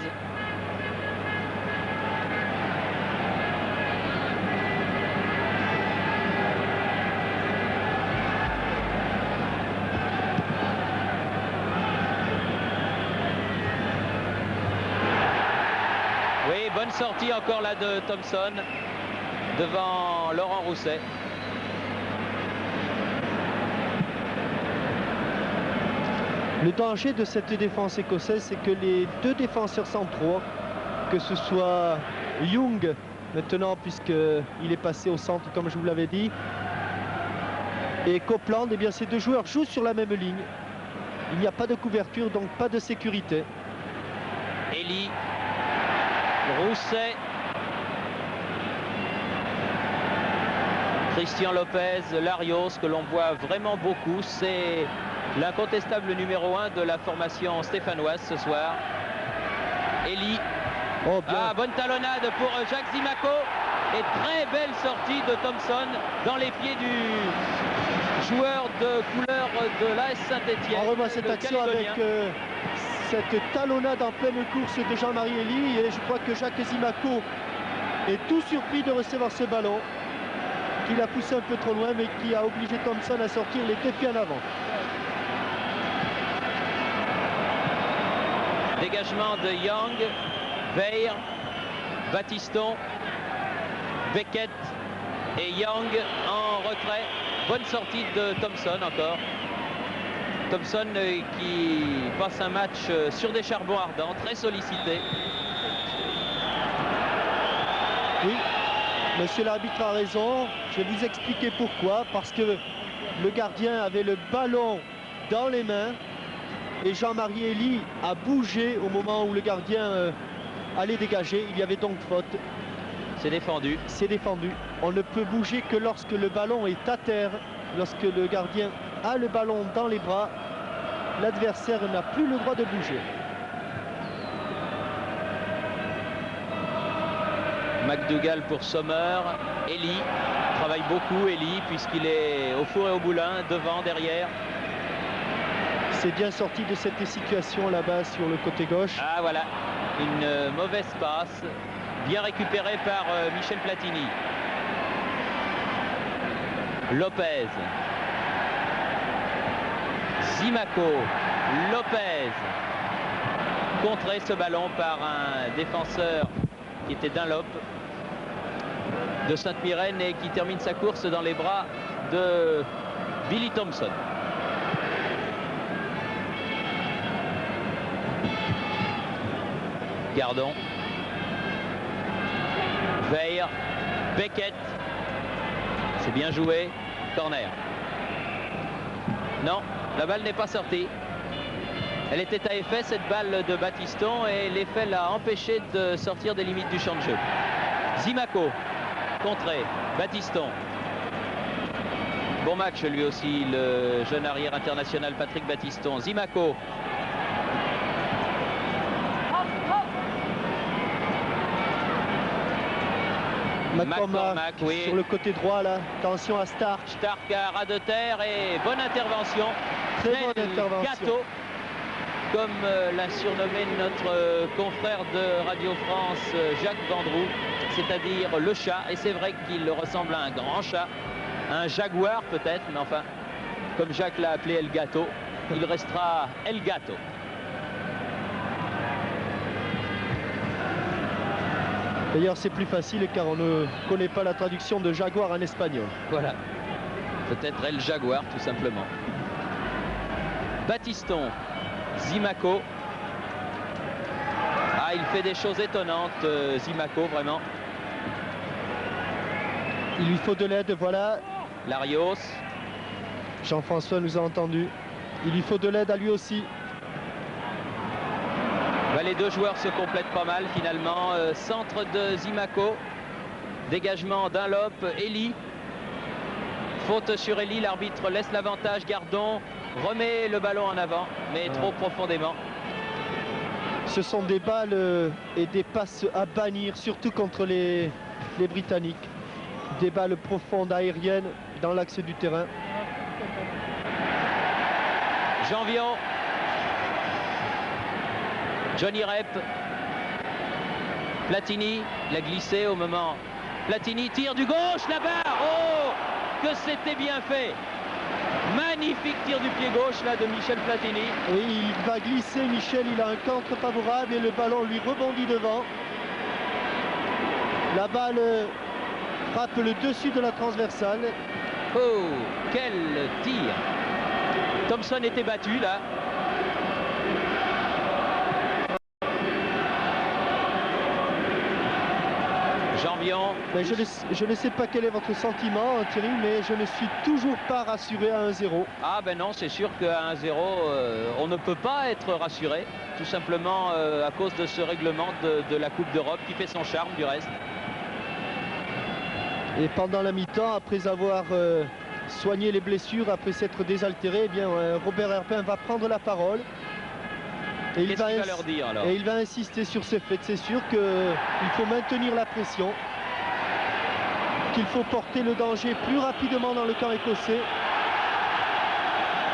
Oui, bonne sortie encore là de Thompson devant Laurent Rousset. Le danger de cette défense écossaise, c'est que les 2 défenseurs centraux, que ce soit Young maintenant puisqu'il est passé au centre comme je vous l'avais dit, et Copeland, eh bien ces 2 joueurs jouent sur la même ligne. Il n'y a pas de couverture, donc pas de sécurité. Elie, Rousset, Christian Lopez, Larios, que l'on voit vraiment beaucoup. C'est l'incontestable numéro 1 de la formation stéphanoise ce soir. Elie. Oh, bonne talonnade pour Jacques Zimaco. Et très belle sortie de Thompson dans les pieds du joueur de couleur de l'AS Saint-Etienne. On revoit cette action avec cette talonnade en pleine course de Jean-Marie Elie. Et je crois que Jacques Zimaco est tout surpris de recevoir ce ballon, qu'il a poussé un peu trop loin, mais qui a obligé Thompson à sortir les 2 pieds en avant. Dégagement de Young, Veil, Battiston, Beckett et Young en retrait. Bonne sortie de Thompson encore. Thompson qui passe un match sur des charbons ardents, très sollicité. Oui, monsieur l'arbitre a raison. Je vais vous expliquer pourquoi. Parce que le gardien avait le ballon dans les mains. Et Jean-Marie Elie a bougé au moment où le gardien allait dégager. Il y avait donc faute. C'est défendu. C'est défendu. On ne peut bouger que lorsque le ballon est à terre. Lorsque le gardien a le ballon dans les bras, l'adversaire n'a plus le droit de bouger. McDougall pour Sommer. Elie travaille beaucoup, Elie, puisqu'il est au four et au moulin, devant, derrière. C'est bien sorti de cette situation là-bas sur le côté gauche. Ah voilà, une mauvaise passe, bien récupérée par Michel Platini. Lopez. Zimaco. Lopez. Contré ce ballon par un défenseur qui était Dunlop de Sainte-Myrène et qui termine sa course dans les bras de Billy Thompson. Gardon. Veil. Beckett. C'est bien joué. Corner. Non, la balle n'est pas sortie. Elle était à effet, cette balle de Battiston, et l'effet l'a empêché de sortir des limites du champ de jeu. Zimaco. Contré. Battiston. Bon match lui aussi, le jeune arrière international Patrick Battiston. Zimaco. McCormack, oui. Sur le côté droit là, attention à Stark. Stark à ras de terre et bonne intervention. Très bonne intervention. Gâteau, comme l'a surnommé notre confrère de Radio France Jacques Vendroux, c'est-à-dire le chat. Et c'est vrai qu'il ressemble à un grand chat, un jaguar peut-être, mais enfin, comme Jacques l'a appelé El Gato, il restera El Gato. D'ailleurs, c'est plus facile car on ne connaît pas la traduction de jaguar en espagnol. Voilà. Peut-être El Jaguar, tout simplement. Battiston, Zimaco. Ah, il fait des choses étonnantes, Zimaco, vraiment. Il lui faut de l'aide, voilà. Larios. Jean-François nous a entendu. Il lui faut de l'aide à lui aussi. Bah, les deux joueurs se complètent pas mal finalement. Centre de Zimaco. Dégagement Dunlop, Elie. Faute sur Elie, l'arbitre laisse l'avantage. Gardon remet le ballon en avant, mais trop profondément. Ce sont des balles et des passes à bannir, surtout contre les Britanniques. Des balles profondes aériennes dans l'axe du terrain. Janvion. Johnny Rep. Platini, il a glissé au moment. Platini tire du gauche, la barre. Oh, que c'était bien fait. Magnifique tir du pied gauche là de Michel Platini. Oui, il va glisser, Michel, il a un contre favorable et le ballon lui rebondit devant. La balle frappe le dessus de la transversale. Oh, quel tir. Thompson était battu là. Janvion. Mais je ne sais pas quel est votre sentiment, Thierry, mais je ne suis toujours pas rassuré à 1-0. Ah ben non, c'est sûr qu'à 1-0, on ne peut pas être rassuré, tout simplement à cause de ce règlement de la Coupe d'Europe qui fait son charme du reste. Et pendant la mi-temps, après avoir soigné les blessures, après s'être désaltéré, eh bien, Robert Herpin va prendre la parole. Et il va leur dire, alors ? Et il va insister sur ce fait. C'est sûr qu'il faut maintenir la pression, qu'il faut porter le danger plus rapidement dans le camp écossais.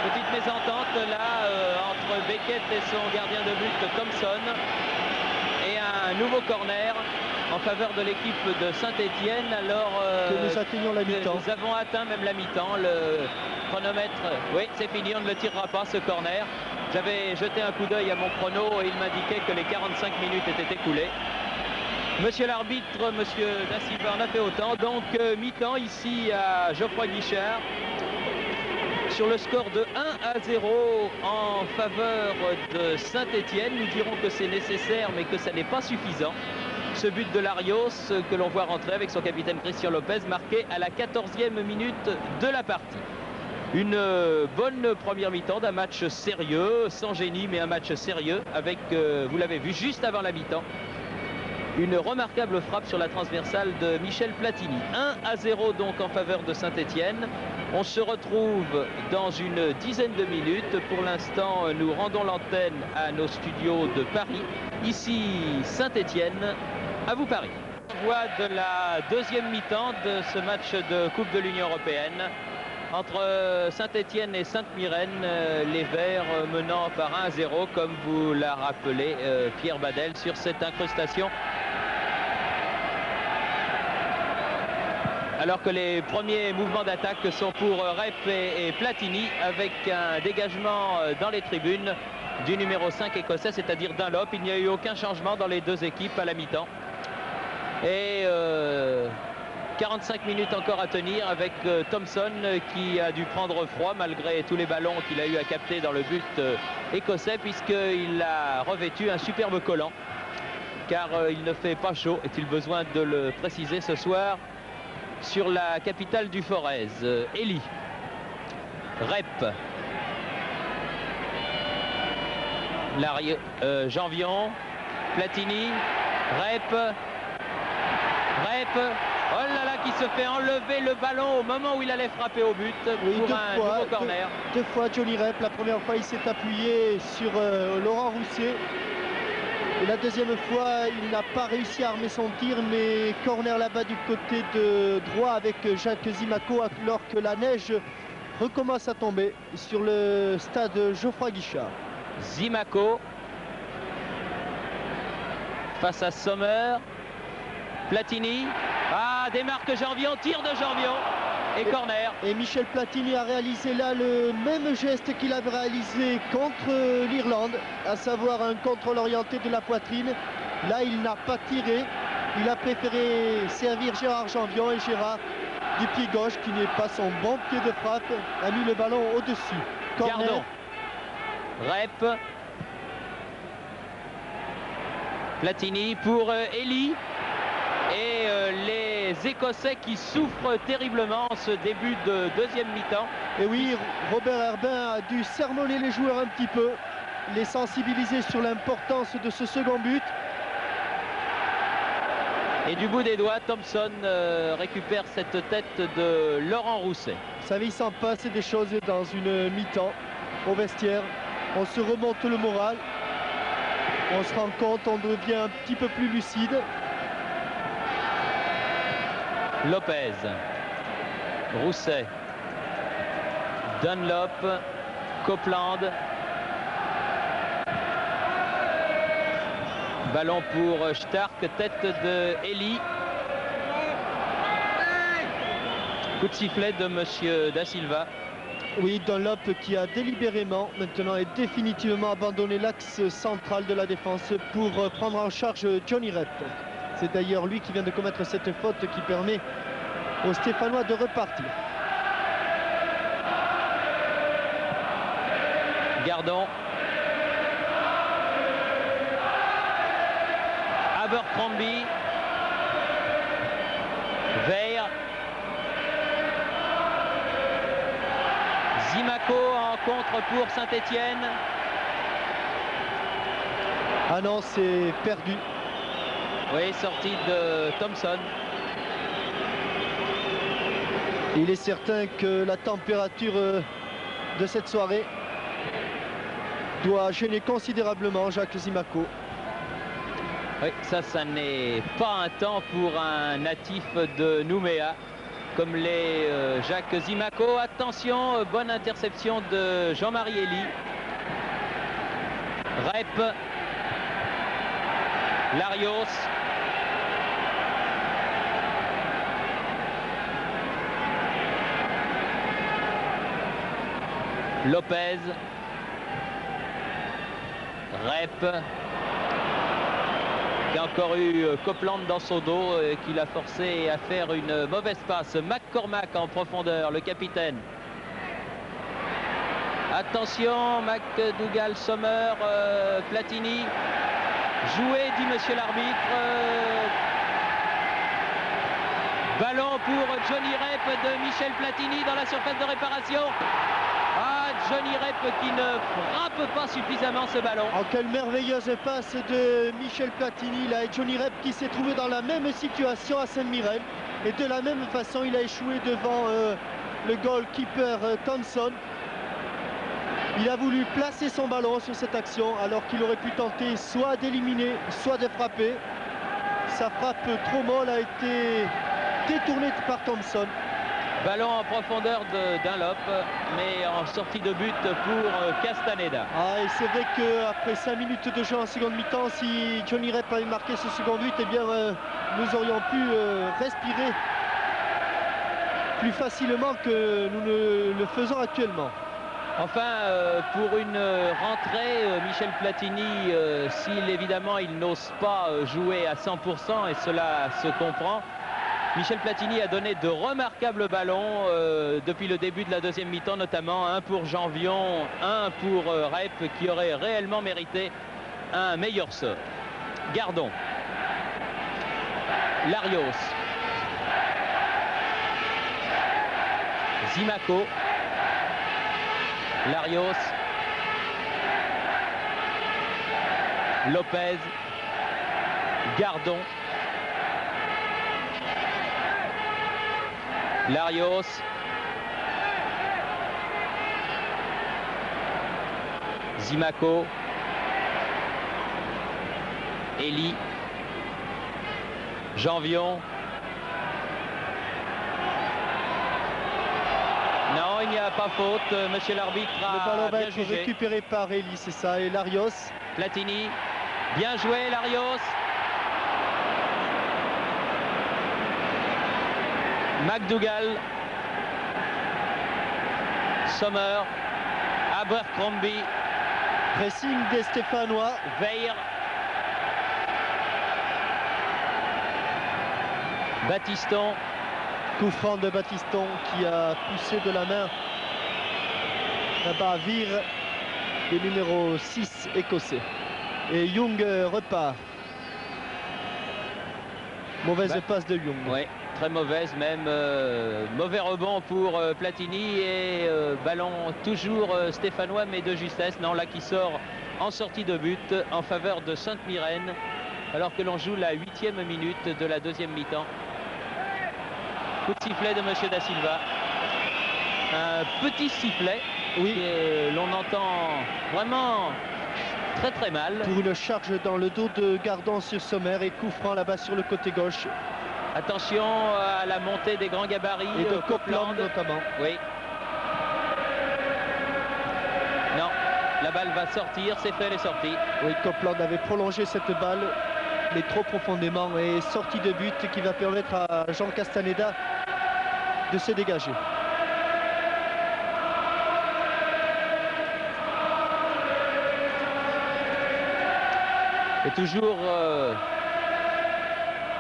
Petite mésentente là entre Beckett et son gardien de but Thompson. Et un nouveau corner en faveur de l'équipe de Saint-Étienne. Alors que nous atteignons la mi-temps. Nous avons atteint même la mi-temps. Le chronomètre, oui, c'est fini, on ne le tirera pas ce corner. J'avais jeté un coup d'œil à mon chrono et il m'indiquait que les 45 minutes étaient écoulées. Monsieur l'arbitre, monsieur Da Silva en a fait autant. Donc mi-temps ici à Geoffroy Guichard. Sur le score de 1-0 en faveur de Saint-Étienne. Nous dirons que c'est nécessaire mais que ça n'est pas suffisant. Ce but de Larios que l'on voit rentrer avec son capitaine Christian Lopez, marqué à la 14e minute de la partie. Une bonne première mi-temps d'un match sérieux, sans génie mais un match sérieux avec, vous l'avez vu juste avant la mi-temps, une remarquable frappe sur la transversale de Michel Platini. 1-0 donc en faveur de Saint-Étienne. On se retrouve dans une dizaine de minutes. Pour l'instant, nous rendons l'antenne à nos studios de Paris. Ici Saint-Étienne, à vous Paris. Voix de la deuxième mi-temps de ce match de Coupe de l'Union européenne. Entre Saint-Étienne et Sainte-Myrène, les Verts menant par 1-0, comme vous l'a rappelé Pierre Badel sur cette incrustation. Alors que les premiers mouvements d'attaque sont pour Rep et Platini, avec un dégagement dans les tribunes du numéro 5 écossais, c'est-à-dire Dunlop. Il n'y a eu aucun changement dans les deux équipes à la mi-temps. Et 45 minutes encore à tenir avec Thompson qui a dû prendre froid malgré tous les ballons qu'il a eu à capter dans le but écossais, puisqu'il a revêtu un superbe collant, car il ne fait pas chaud, est-il besoin de le préciser ce soir, sur la capitale du Forez. Elie, Rep, Janvion, Platini, Rep. Oh là là, qui se fait enlever le ballon au moment où il allait frapper au but Oui, pour un nouveau corner. Deux fois Johnny Rep. La première fois, il s'est appuyé sur Laurent Rousset. Et la deuxième fois, il n'a pas réussi à armer son tir, mais corner là-bas du côté de droit avec Jacques Zimaco, alors que la neige recommence à tomber sur le stade Geoffroy Guichard. Zimaco face à Sommer. Platini. Ah, démarque Janvion, tir de Janvion et corner. Et Michel Platini a réalisé là le même geste qu'il avait réalisé contre l'Irlande, à savoir un contrôle orienté de la poitrine. Là, il n'a pas tiré. Il a préféré servir Gérard Janvion, et Gérard, du pied gauche, qui n'est pas son bon pied de frappe, a mis le ballon au-dessus. Gardon. Rep. Platini pour Elie. Et les Écossais qui souffrent terriblement ce début de deuxième mi-temps. Et oui, Robert Herbin a dû sermonner les joueurs un petit peu, les sensibiliser sur l'importance de ce second but. Et du bout des doigts, Thompson récupère cette tête de Laurent Rousset. Vous savez, il s'en passe des choses dans une mi-temps au vestiaire. On se remonte le moral, on se rend compte, on devient un petit peu plus lucide. Lopez, Rousset, Dunlop, Copeland. Ballon pour Stark, tête de Elie. Coup de sifflet de monsieur Da Silva. Oui, Dunlop qui a délibérément maintenant et définitivement abandonné l'axe central de la défense pour prendre en charge Johnny Rep. C'est d'ailleurs lui qui vient de commettre cette faute qui permet aux Stéphanois de repartir. Gardon. Abercrombie. Veil. Zimaco en contre pour Saint-Étienne. Ah non, c'est perdu. Oui, sortie de Thompson. Il est certain que la température de cette soirée doit gêner considérablement Jacques Zimaco. Oui, ça n'est pas un temps pour un natif de Nouméa comme l'est Jacques Zimaco. Attention, bonne interception de Jean-Marie Elie. Rep. Larios. Lopez. Rep. Il y a encore eu Copeland dans son dos qui l'a forcé à faire une mauvaise passe. McCormack en profondeur, le capitaine. Attention, McDougall, Sommer, Platini. Joué, dit monsieur l'arbitre. Ballon pour Johnny Rep de Michel Platini dans la surface de réparation. Ah, Johnny Rep qui ne frappe pas suffisamment ce ballon. Oh, quelle merveilleuse passe de Michel Platini là, et Johnny Rep qui s'est trouvé dans la même situation à Saint-Mirren. Et de la même façon, il a échoué devant le goalkeeper Thompson. Il a voulu placer son ballon sur cette action alors qu'il aurait pu tenter soit d'éliminer, soit de frapper. Sa frappe trop molle a été détournée par Thompson. Ballon en profondeur de Dunlop, mais en sortie de but pour Castaneda. Ah, et c'est vrai qu'après 5 minutes de jeu en seconde mi-temps, si Johnny Rep avait marqué ce second but, eh bien, nous aurions pu respirer plus facilement que nous ne le faisons actuellement. Enfin, pour une rentrée, Michel Platini, s'il évidemment il n'ose pas jouer à 100%, et cela se comprend, Michel Platini a donné de remarquables ballons depuis le début de la deuxième mi-temps, notamment un pour Janvion, un pour Rep, qui aurait réellement mérité un meilleur sort. Gardon. Larios. Zimaco. Larios. Lopez. Gardon. Larios. Zimaco. Elie. Janvion. Non, il n'y a pas faute. Monsieur l'arbitre Le ballon a va bien être jugé. récupéré par Elie, c'est ça, et Larios. Platini. Bien joué, Larios. McDougall. Sommer. Abercrombie. Pressing des Stéphanois. Veil. Battiston. Coup franc de Battiston qui a poussé de la main là-bas Vire, le numéro 6 écossais. Et Young repart. Mauvaise passe de Young. Oui, très mauvaise même. Mauvais rebond pour Platini et ballon toujours stéphanois mais de justesse. Non, là qui sort en sortie de but en faveur de Sainte-Myrène alors que l'on joue la 8e minute de la deuxième mi-temps. Coup de sifflet de Monsieur Da Silva. Un petit sifflet, oui, l'on entend vraiment très très mal. Pour une charge dans le dos de Gardon sur Sommer et coup franc là-bas sur le côté gauche. Attention à la montée des grands gabarits. Et de Copeland notamment. Oui. Non, la balle va sortir, c'est fait, elle est sortie. Oui, Copeland avait prolongé cette balle, mais trop profondément, et sortie de but qui va permettre à Jean Castaneda de se dégager. Et toujours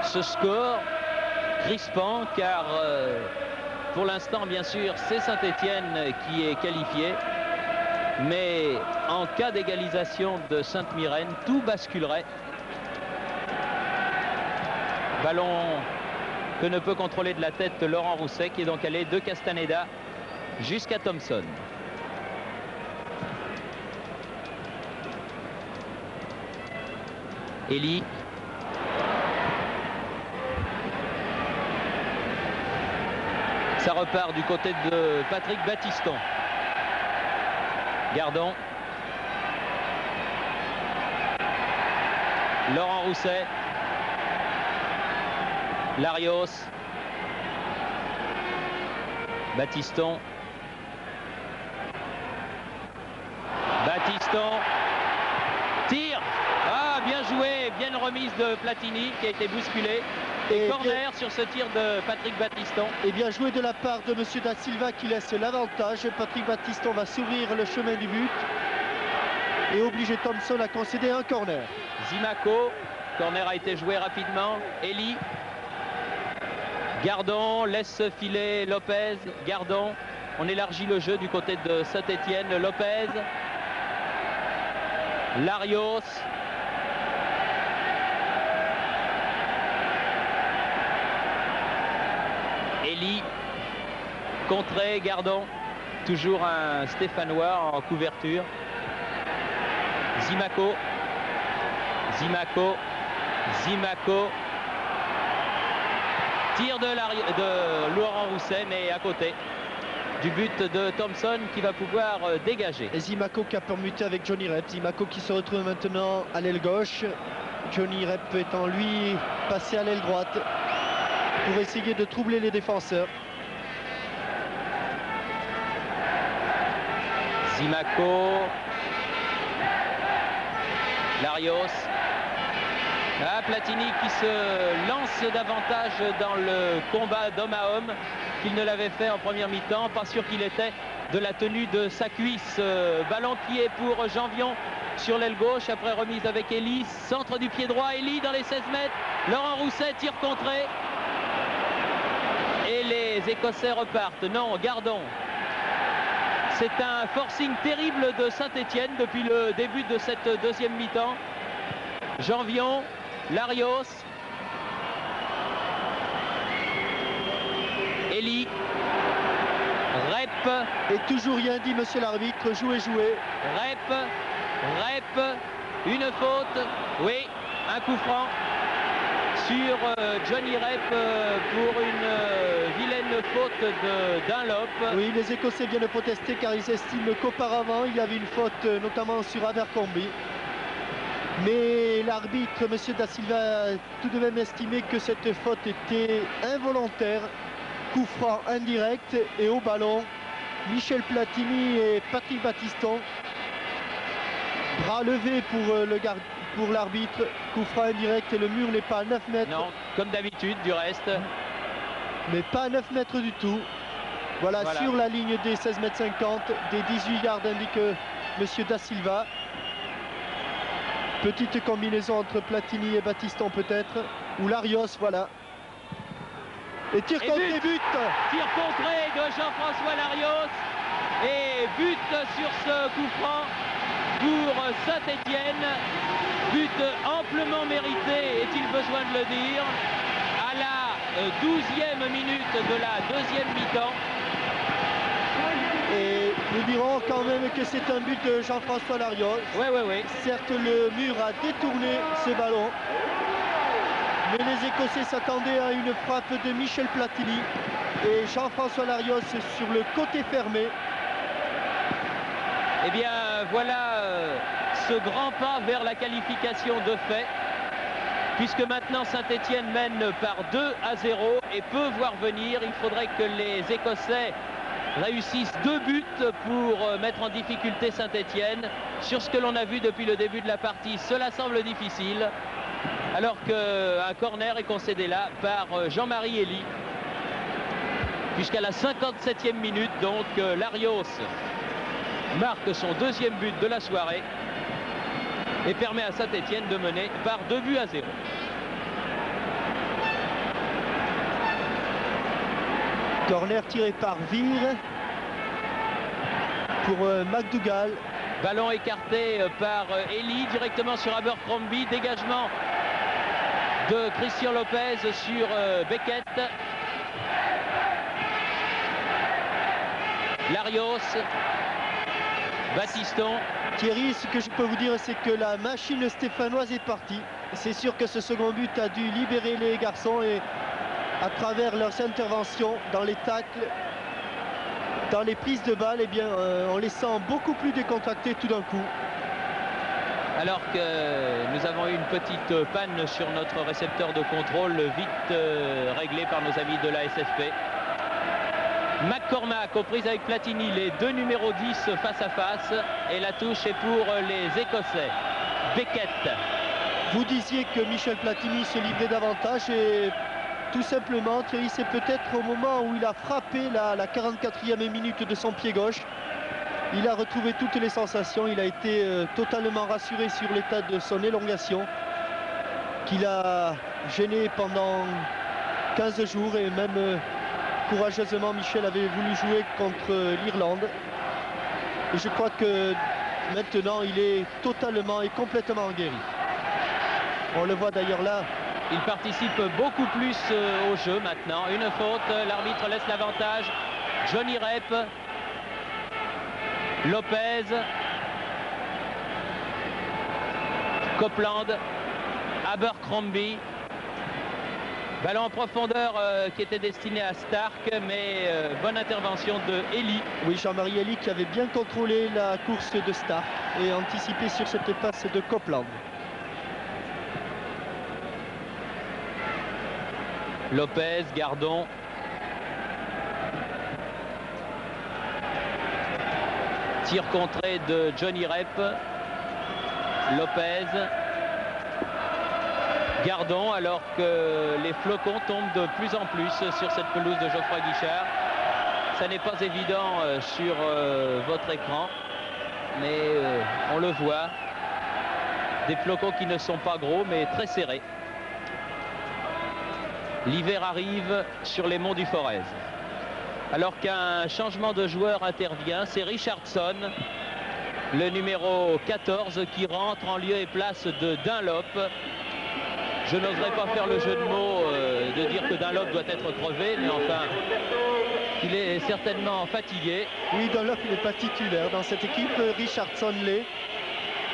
ce score crispant car pour l'instant bien sûr c'est Saint-Étienne qui est qualifié, mais en cas d'égalisation de Sainte-Myrène tout basculerait. Ballon que ne peut contrôler de la tête Laurent Rousset qui est donc allé de Castaneda jusqu'à Thompson. Elie. Ça repart du côté de Patrick Battiston. Gardon. Laurent Rousset. Larios. Battiston. Battiston. Tire. Ah, bien joué, bien remise de Platini qui a été bousculé. Et corner sur ce tir de Patrick Battiston. Et bien joué de la part de Monsieur Da Silva qui laisse l'avantage. Patrick Battiston va s'ouvrir le chemin du but et obliger Thompson à concéder un corner. Zimaco, corner a été joué rapidement. Elie. Gardon laisse filer Lopez. Gardon, on élargit le jeu du côté de Saint-Étienne. Lopez. Larios. Elie. Contré, Gardon. Toujours un Stéphanois en couverture. Zimaco. Zimaco. Zimaco. Tir de Laurent Rousset, mais à côté du but de Thompson qui va pouvoir dégager. Et Zimaco qui a permuté avec Johnny Rep. Zimaco qui se retrouve maintenant à l'aile gauche. Johnny Rep étant lui passé à l'aile droite pour essayer de troubler les défenseurs. Zimaco. Larios. Ah, Platini qui se lance davantage dans le combat d'homme à homme qu'il ne l'avait fait en première mi-temps. Pas sûr qu'il était de la tenue de sa cuisse. Ballon qui est pour Janvion sur l'aile gauche. Après remise avec Elie. Centre du pied droit. Elie dans les 16 mètres. Laurent Rousset tire contré. Et les Écossais repartent. Non, Gardon. C'est un forcing terrible de Saint-Étienne depuis le début de cette deuxième mi-temps. Janvion. Larios. Elie. Rep. Et toujours rien dit, monsieur l'arbitre. Jouez, jouez. Rep. Une faute. Oui, un coup franc sur Johnny Rep pour une vilaine faute de Dunlop. Oui, les Écossais viennent protester car ils estiment qu'auparavant il y avait une faute notamment sur Abercrombie. Mais l'arbitre, M. Da Silva, a tout de même estimé que cette faute était involontaire. Coup franc indirect et au ballon, Michel Platini et Patrick Battiston. Bras levé pour l'arbitre, coup franc indirect et le mur n'est pas à 9 mètres. Non, comme d'habitude du reste. Mais pas à 9 mètres du tout. Voilà. Sur la ligne des 16 mètres 50, des 18 yards indique M. Da Silva. Petite combinaison entre Platini et Battiston peut-être. Ou Larios, voilà. Et tir contré, but. Tir contré de Jean-François Larios. Et but sur ce coup franc pour Saint-Étienne. But amplement mérité, est-il besoin de le dire, à la 12e minute de la deuxième mi-temps. Et nous dirons quand même que c'est un but de Jean-François Larios. Oui. Certes, le mur a détourné ce ballon. Mais les Écossais s'attendaient à une frappe de Michel Platini. Et Jean-François Larios sur le côté fermé. Eh bien, voilà ce grand pas vers la qualification de fait. Puisque maintenant Saint-Étienne mène par 2-0 et peut voir venir. Il faudrait que les Écossais réussissent 2 buts pour mettre en difficulté Saint-Étienne. Sur ce que l'on a vu depuis le début de la partie, cela semble difficile. Alors qu'un corner est concédé là par Jean-Marie Elie. Puisqu'à la 57e minute, donc, Larios marque son 2e but de la soirée et permet à Saint-Étienne de mener par 2-0. Corner tiré par Vire pour McDougall. Ballon écarté par Elie directement sur Abercrombie. Dégagement de Christian Lopez sur Beckett. Larios, Battiston. Thierry, ce que je peux vous dire, c'est que la machine stéphanoise est partie. C'est sûr que ce second but a dû libérer les garçons et à travers leurs interventions dans les tacles, dans les prises de balles, eh bien, on les sent beaucoup plus décontractés tout d'un coup. Alors que nous avons eu une petite panne sur notre récepteur de contrôle, vite réglé par nos amis de la SFP. McCormack aux prises avec Platini, les deux numéros 10 face à face. Et la touche est pour les Écossais. Beckett. Vous disiez que Michel Platini se livrait davantage et tout simplement, Thierry, c'est peut-être au moment où il a frappé la 44e minute de son pied gauche. Il a retrouvé toutes les sensations, il a été totalement rassuré sur l'état de son élongation qu'il a gêné pendant 15 jours et même courageusement Michel avait voulu jouer contre l'Irlande. Et je crois que maintenant il est totalement et complètement guéri. On le voit d'ailleurs là. Il participe beaucoup plus au jeu maintenant. Une faute, l'arbitre laisse l'avantage. Johnny Rep. Lopez, Copeland, Abercrombie. Ballon en profondeur qui était destiné à Stark, mais bonne intervention de Elie. Oui, Jean-Marie Elie qui avait bien contrôlé la course de Stark et anticipé sur cette passe de Copeland. Lopez, Gardon. Tir contré de Johnny Rep. Lopez. Gardon, alors que les flocons tombent de plus en plus sur cette pelouse de Geoffroy Guichard. Ça n'est pas évident sur votre écran, mais on le voit. Des flocons qui ne sont pas gros, mais très serrés. L'hiver arrive sur les monts du Forez. Alors qu'un changement de joueur intervient, c'est Richardson, le numéro 14, qui rentre en lieu et place de Dunlop. Je n'oserais pas faire le jeu de mots de dire que Dunlop doit être crevé, mais enfin, il est certainement fatigué. Oui, Dunlop n'est pas titulaire dans cette équipe, Richardson l'est.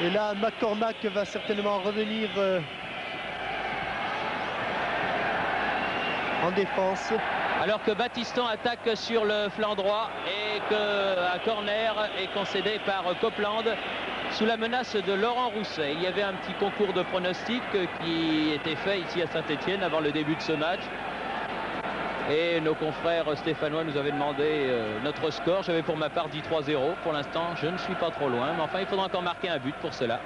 Et là, McCormack va certainement revenir en défense. Alors que Battiston attaque sur le flanc droit et qu'un corner est concédé par Copeland sous la menace de Laurent Rousset. Il y avait un petit concours de pronostics qui était fait ici à Saint-Étienne avant le début de ce match. Et nos confrères stéphanois nous avaient demandé notre score. J'avais pour ma part dit 3-0. Pour l'instant, je ne suis pas trop loin. Mais enfin, il faudra encore marquer un but pour cela.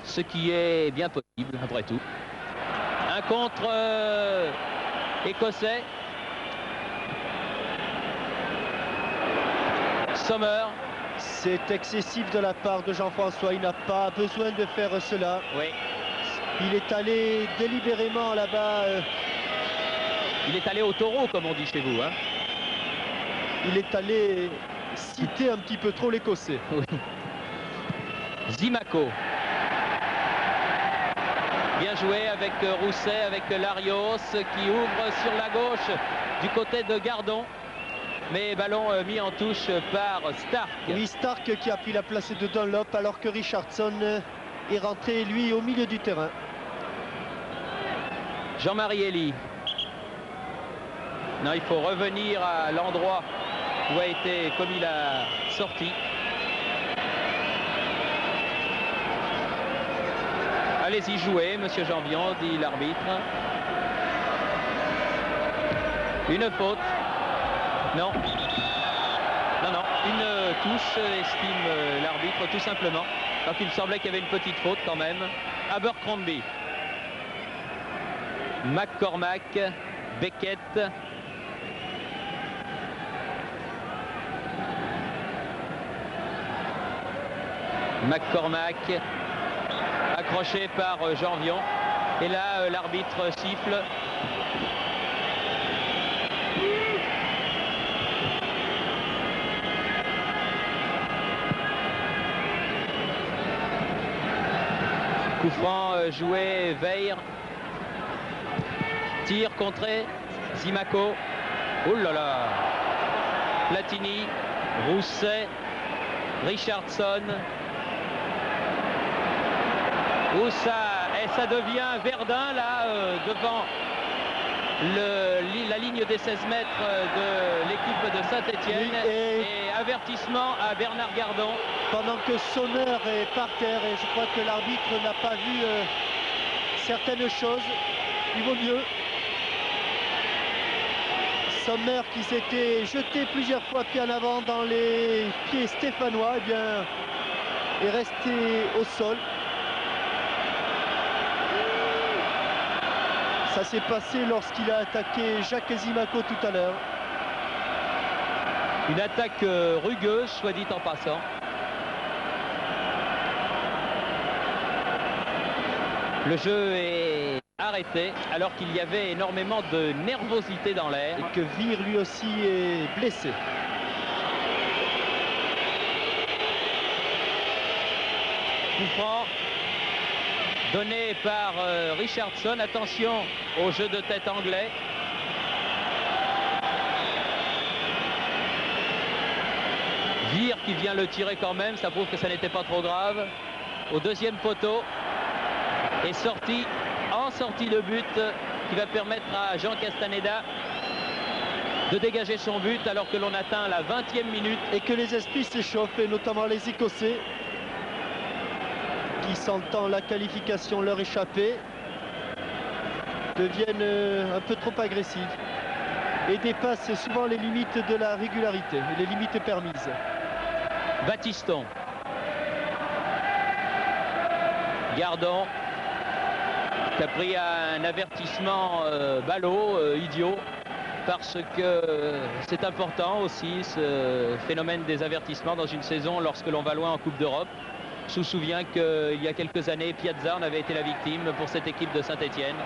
Ce qui est bien possible, après tout. Un contre écossais. Sommer. C'est excessif de la part de Jean-François. Il n'a pas besoin de faire cela. Oui. Il est allé délibérément là-bas. Il est allé au taureau, comme on dit chez vous. Hein. Il est allé citer un petit peu trop l'Écossais. Oui. Zimaco. Bien joué avec Rousset, avec Larios qui ouvre sur la gauche du côté de Gardon. Mais ballon mis en touche par Stark. Oui, Stark qui a pris la place de Dunlop alors que Richardson est rentré, lui, au milieu du terrain. Jean-Marie Elie. Non, il faut revenir à l'endroit où a été comme il a sorti. Allez-y jouer, monsieur Janvion, dit l'arbitre. Une faute. Non. Non, non. Une touche, estime l'arbitre, tout simplement. Donc il semblait qu'il y avait une petite faute quand même. Abercrombie. McCormack. Beckett. McCormack. Accroché par Janvion. Et là, l'arbitre siffle. Coup franc joué, Veil. Tir contré, Zimaco. Oh là là. Platini, Rousset, Richardson. Où ça, et ça devient Verdun là devant la ligne des 16 mètres de l'équipe de Saint-Étienne. Oui, et avertissement à Bernard Gardon. Pendant que Sommer est par terre et je crois que l'arbitre n'a pas vu certaines choses. Il vaut mieux. Sommer qui s'était jeté plusieurs fois pied en avant dans les pieds stéphanois, eh bien, est resté au sol. Ça s'est passé lorsqu'il a attaqué Jacques Zimaco tout à l'heure. Une attaque rugueuse, soit dit en passant. Le jeu est arrêté alors qu'il y avait énormément de nervosité dans l'air. Et que Vire lui aussi est blessé. Coup franc donné par Richardson. Attention au jeu de tête anglais. Vire qui vient le tirer quand même, ça prouve que ça n'était pas trop grave. Au deuxième poteau. Et en sortie de but qui va permettre à Jean Castaneda de dégager son but alors que l'on atteint la 20e minute. Et que les esprits s'échauffent, et notamment les Écossais qui, sentant la qualification leur échapper, deviennent un peu trop agressifs et dépassent souvent les limites de la régularité, les limites permises. Battiston. Gardon qui a pris un avertissement ballot, idiot, parce que c'est important aussi ce phénomène des avertissements dans une saison lorsque l'on va loin en Coupe d'Europe. Je me souviens qu'il y a quelques années, Piazza en avait été la victime pour cette équipe de Saint-Étienne.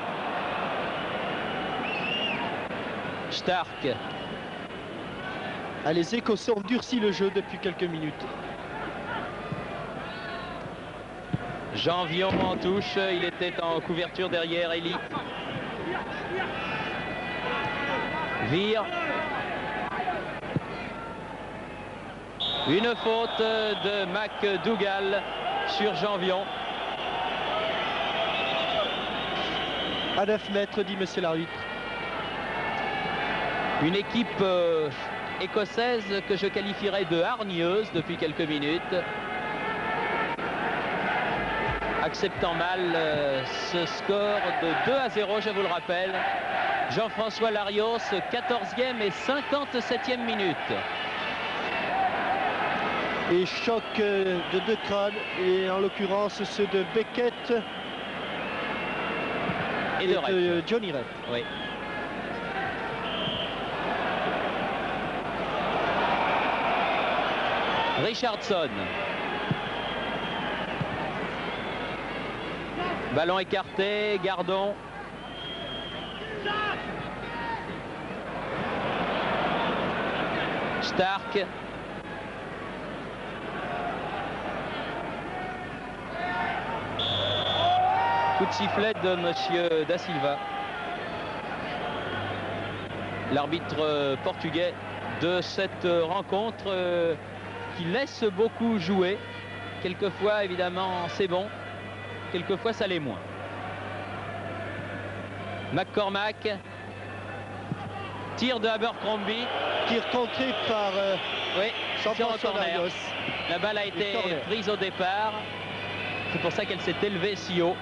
Stark. Ah, les Écossais ont durci le jeu depuis quelques minutes. Janvion en touche, il était en couverture derrière Elie. Vire. Une faute de McDougall sur Janvion. À 9 mètres, dit monsieur l'arbitre. Une équipe écossaise que je qualifierais de hargneuse depuis quelques minutes. Acceptant mal ce score de 2-0, je vous le rappelle. Jean-François Larios, 14e et 57e minute. Et choc de deux crânes, et en l'occurrence ceux de Beckett et de Johnny Rep. Oui. Richardson. Ballon écarté, Gardon. Stark. Coup de sifflet de monsieur Da Silva, l'arbitre portugais de cette rencontre qui laisse beaucoup jouer. Quelquefois, évidemment, c'est bon. Quelquefois, ça l'est moins. McCormack. Tir de Abercrombie. Tir contré par Jean-François Larios. La balle a été prise au départ. C'est pour ça qu'elle s'est élevée si haut.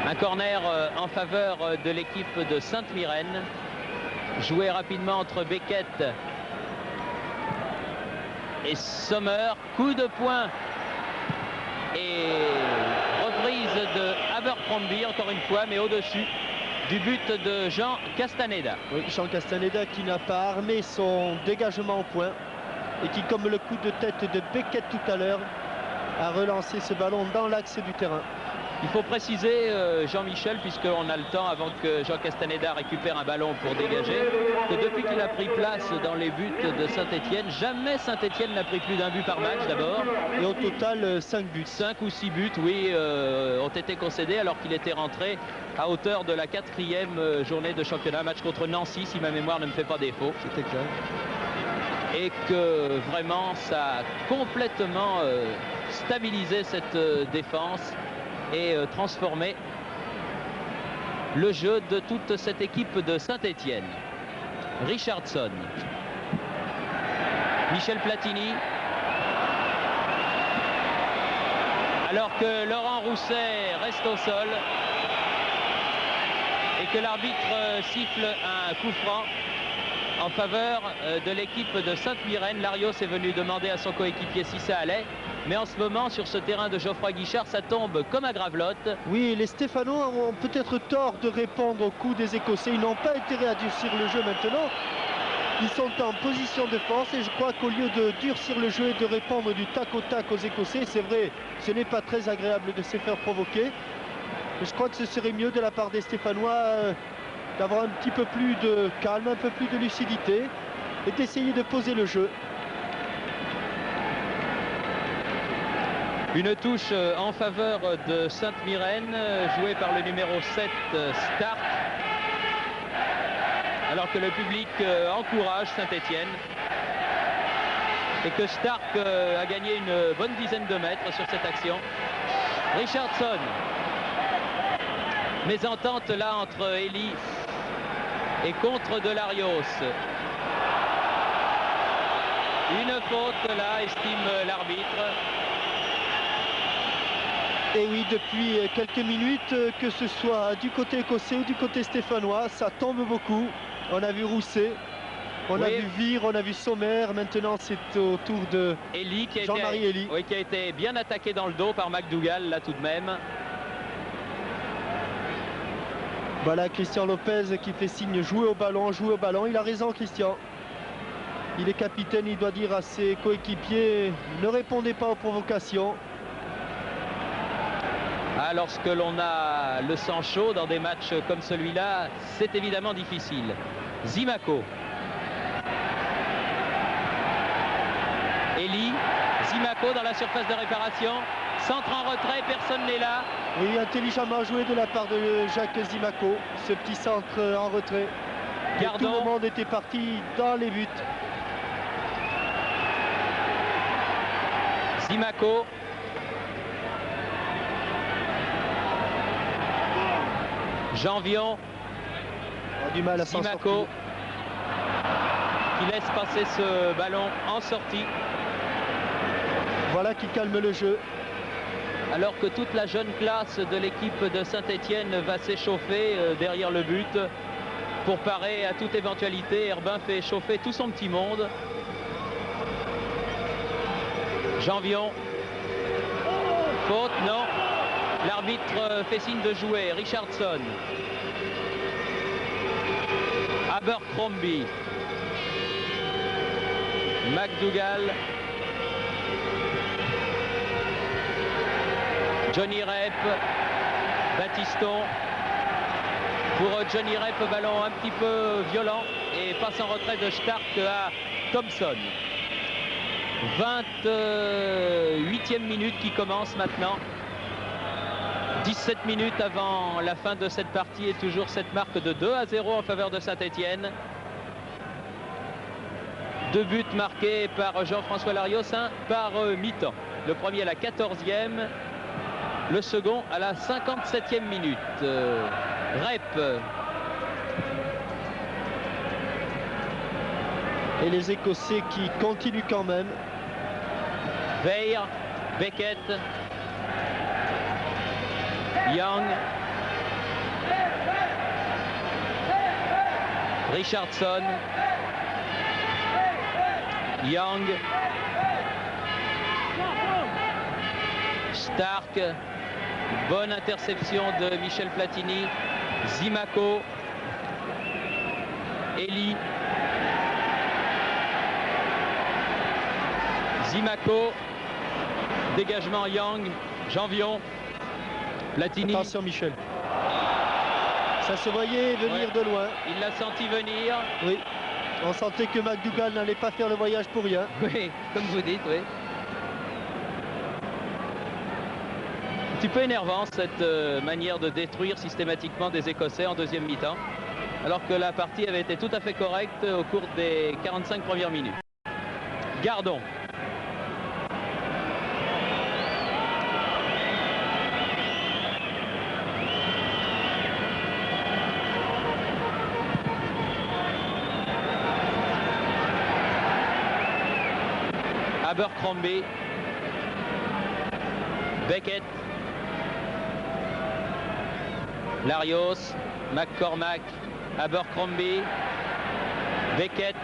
Un corner en faveur de l'équipe de Sainte-Myrène. Joué rapidement entre Beckett et Sommer. Coup de poing et reprise de Abercrombie, encore une fois, mais au-dessus du but de Jean Castaneda. Oui, Jean Castaneda qui n'a pas armé son dégagement au point et qui, comme le coup de tête de Beckett tout à l'heure, a relancé ce ballon dans l'axe du terrain. Il faut préciser, Jean-Michel, puisqu'on a le temps avant que Jean Castaneda récupère un ballon pour dégager, que depuis qu'il a pris place dans les buts de Saint-Étienne, jamais Saint-Étienne n'a pris plus d'un but par match d'abord. Et au total, 5 buts. 5 ou 6 buts, oui, ont été concédés alors qu'il était rentré à hauteur de la 4e journée de championnat, match contre Nancy, si ma mémoire ne me fait pas défaut. C'était clair. Et que vraiment, ça a complètement stabilisé cette défense et transformer le jeu de toute cette équipe de Saint-Étienne. Richardson. Michel Platini. Alors que Laurent Rousset reste au sol et que l'arbitre siffle un coup franc en faveur de l'équipe de Sainte-Myrène. Larios est venu demander à son coéquipier si ça allait. Mais en ce moment, sur ce terrain de Geoffroy Guichard, ça tombe comme à Gravelotte. Oui, les Stéphanois ont peut-être tort de répondre au coup des Écossais. Ils n'ont pas intérêt à durcir le jeu maintenant. Ils sont en position de force et je crois qu'au lieu de durcir le jeu et de répondre du tac au tac aux Écossais, c'est vrai, ce n'est pas très agréable de se faire provoquer. Mais je crois que ce serait mieux de la part des Stéphanois d'avoir un petit peu plus de calme, un peu plus de lucidité et d'essayer de poser le jeu. Une touche en faveur de Sainte-Myrène, jouée par le numéro 7, Stark. Alors que le public encourage Saint-Étienne. Et que Stark a gagné une bonne dizaine de mètres sur cette action. Richardson. Mésentente là entre Elie et contre de Larios. Une faute là, estime l'arbitre. Et oui, depuis quelques minutes, que ce soit du côté écossais ou du côté stéphanois, ça tombe beaucoup. On a vu Rousset, on a vu Vire, on a vu Sommer. Maintenant, c'est au tour de Jean-Marie Elie. Oui, qui a été bien attaqué dans le dos par McDougall, là tout de même. Voilà Christian Lopez qui fait signe jouer au ballon, jouer au ballon. Il a raison, Christian. Il est capitaine, il doit dire à ses coéquipiers, ne répondez pas aux provocations. Ah, lorsque l'on a le sang chaud dans des matchs comme celui-là, c'est évidemment difficile. Zimaco. Elie. Zimaco dans la surface de réparation. Centre en retrait, personne n'est là. Oui, intelligemment joué de la part de Jacques Zimaco. Ce petit centre en retrait. Gardon. Tout le monde était parti dans les buts. Zimaco. Janvion. Du mal à s'en sortir. Qui laisse passer ce ballon en sortie. Voilà qui calme le jeu. Alors que toute la jeune classe de l'équipe de Saint-Étienne va s'échauffer derrière le but pour parer à toute éventualité. Herbin fait chauffer tout son petit monde. Janvion. Faute, non. L'arbitre fait signe de jouer. Richardson. Abercrombie. McDougall. Johnny Rep. Battiston. Pour Johnny Rep, ballon un petit peu violent et passe en retrait de Stark à Thompson. 28e minute qui commence maintenant. 17 minutes avant la fin de cette partie et toujours cette marque de 2-0 en faveur de Saint-Étienne. 2 buts marqués par Jean-François Larios, un par mi-temps. Le premier à la 14e, le second à la 57e minute. Rep. Et les Écossais qui continuent quand même. Weir, Beckett, Young, Richardson, Young, Stark, bonne interception de Michel Platini, Zimaco, Elie, Zimaco, dégagement Young, Janvion, Platini. Attention Michel. Ça se voyait venir de loin. Il l'a senti venir. Oui. On sentait que McDougall n'allait pas faire le voyage pour rien. Oui, comme vous dites, oui. Un petit peu énervant cette manière de détruire systématiquement des Écossais en deuxième mi-temps, alors que la partie avait été tout à fait correcte au cours des 45 premières minutes. Gardon. Abercrombie, Beckett, Larios, McCormack, Abercrombie, Beckett,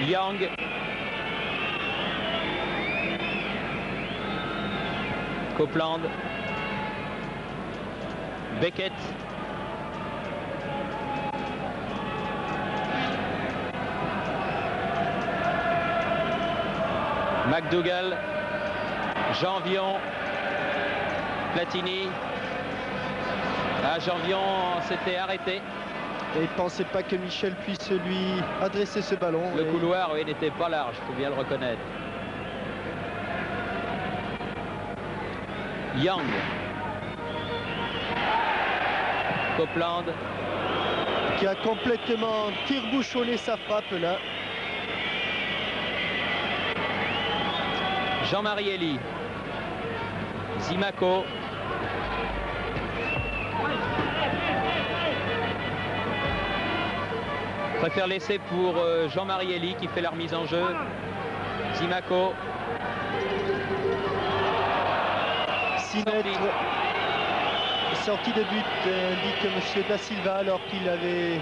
Young, Copeland, Beckett, McDougall, Janvion, Platini. Ah, Janvion s'était arrêté. Et il ne pensait pas que Michel puisse lui adresser ce ballon. Le couloir, oui, n'était pas large, il faut bien le reconnaître. Young. Copeland. Qui a complètement tire-bouchonné sa frappe là. Jean-Marie Elie. Zimaco. Préfère laisser pour Jean-Marie Elie qui fait la remise en jeu. Zimaco. 6 mètres. Sortie de but, indique M. Da Silva, alors qu'il avait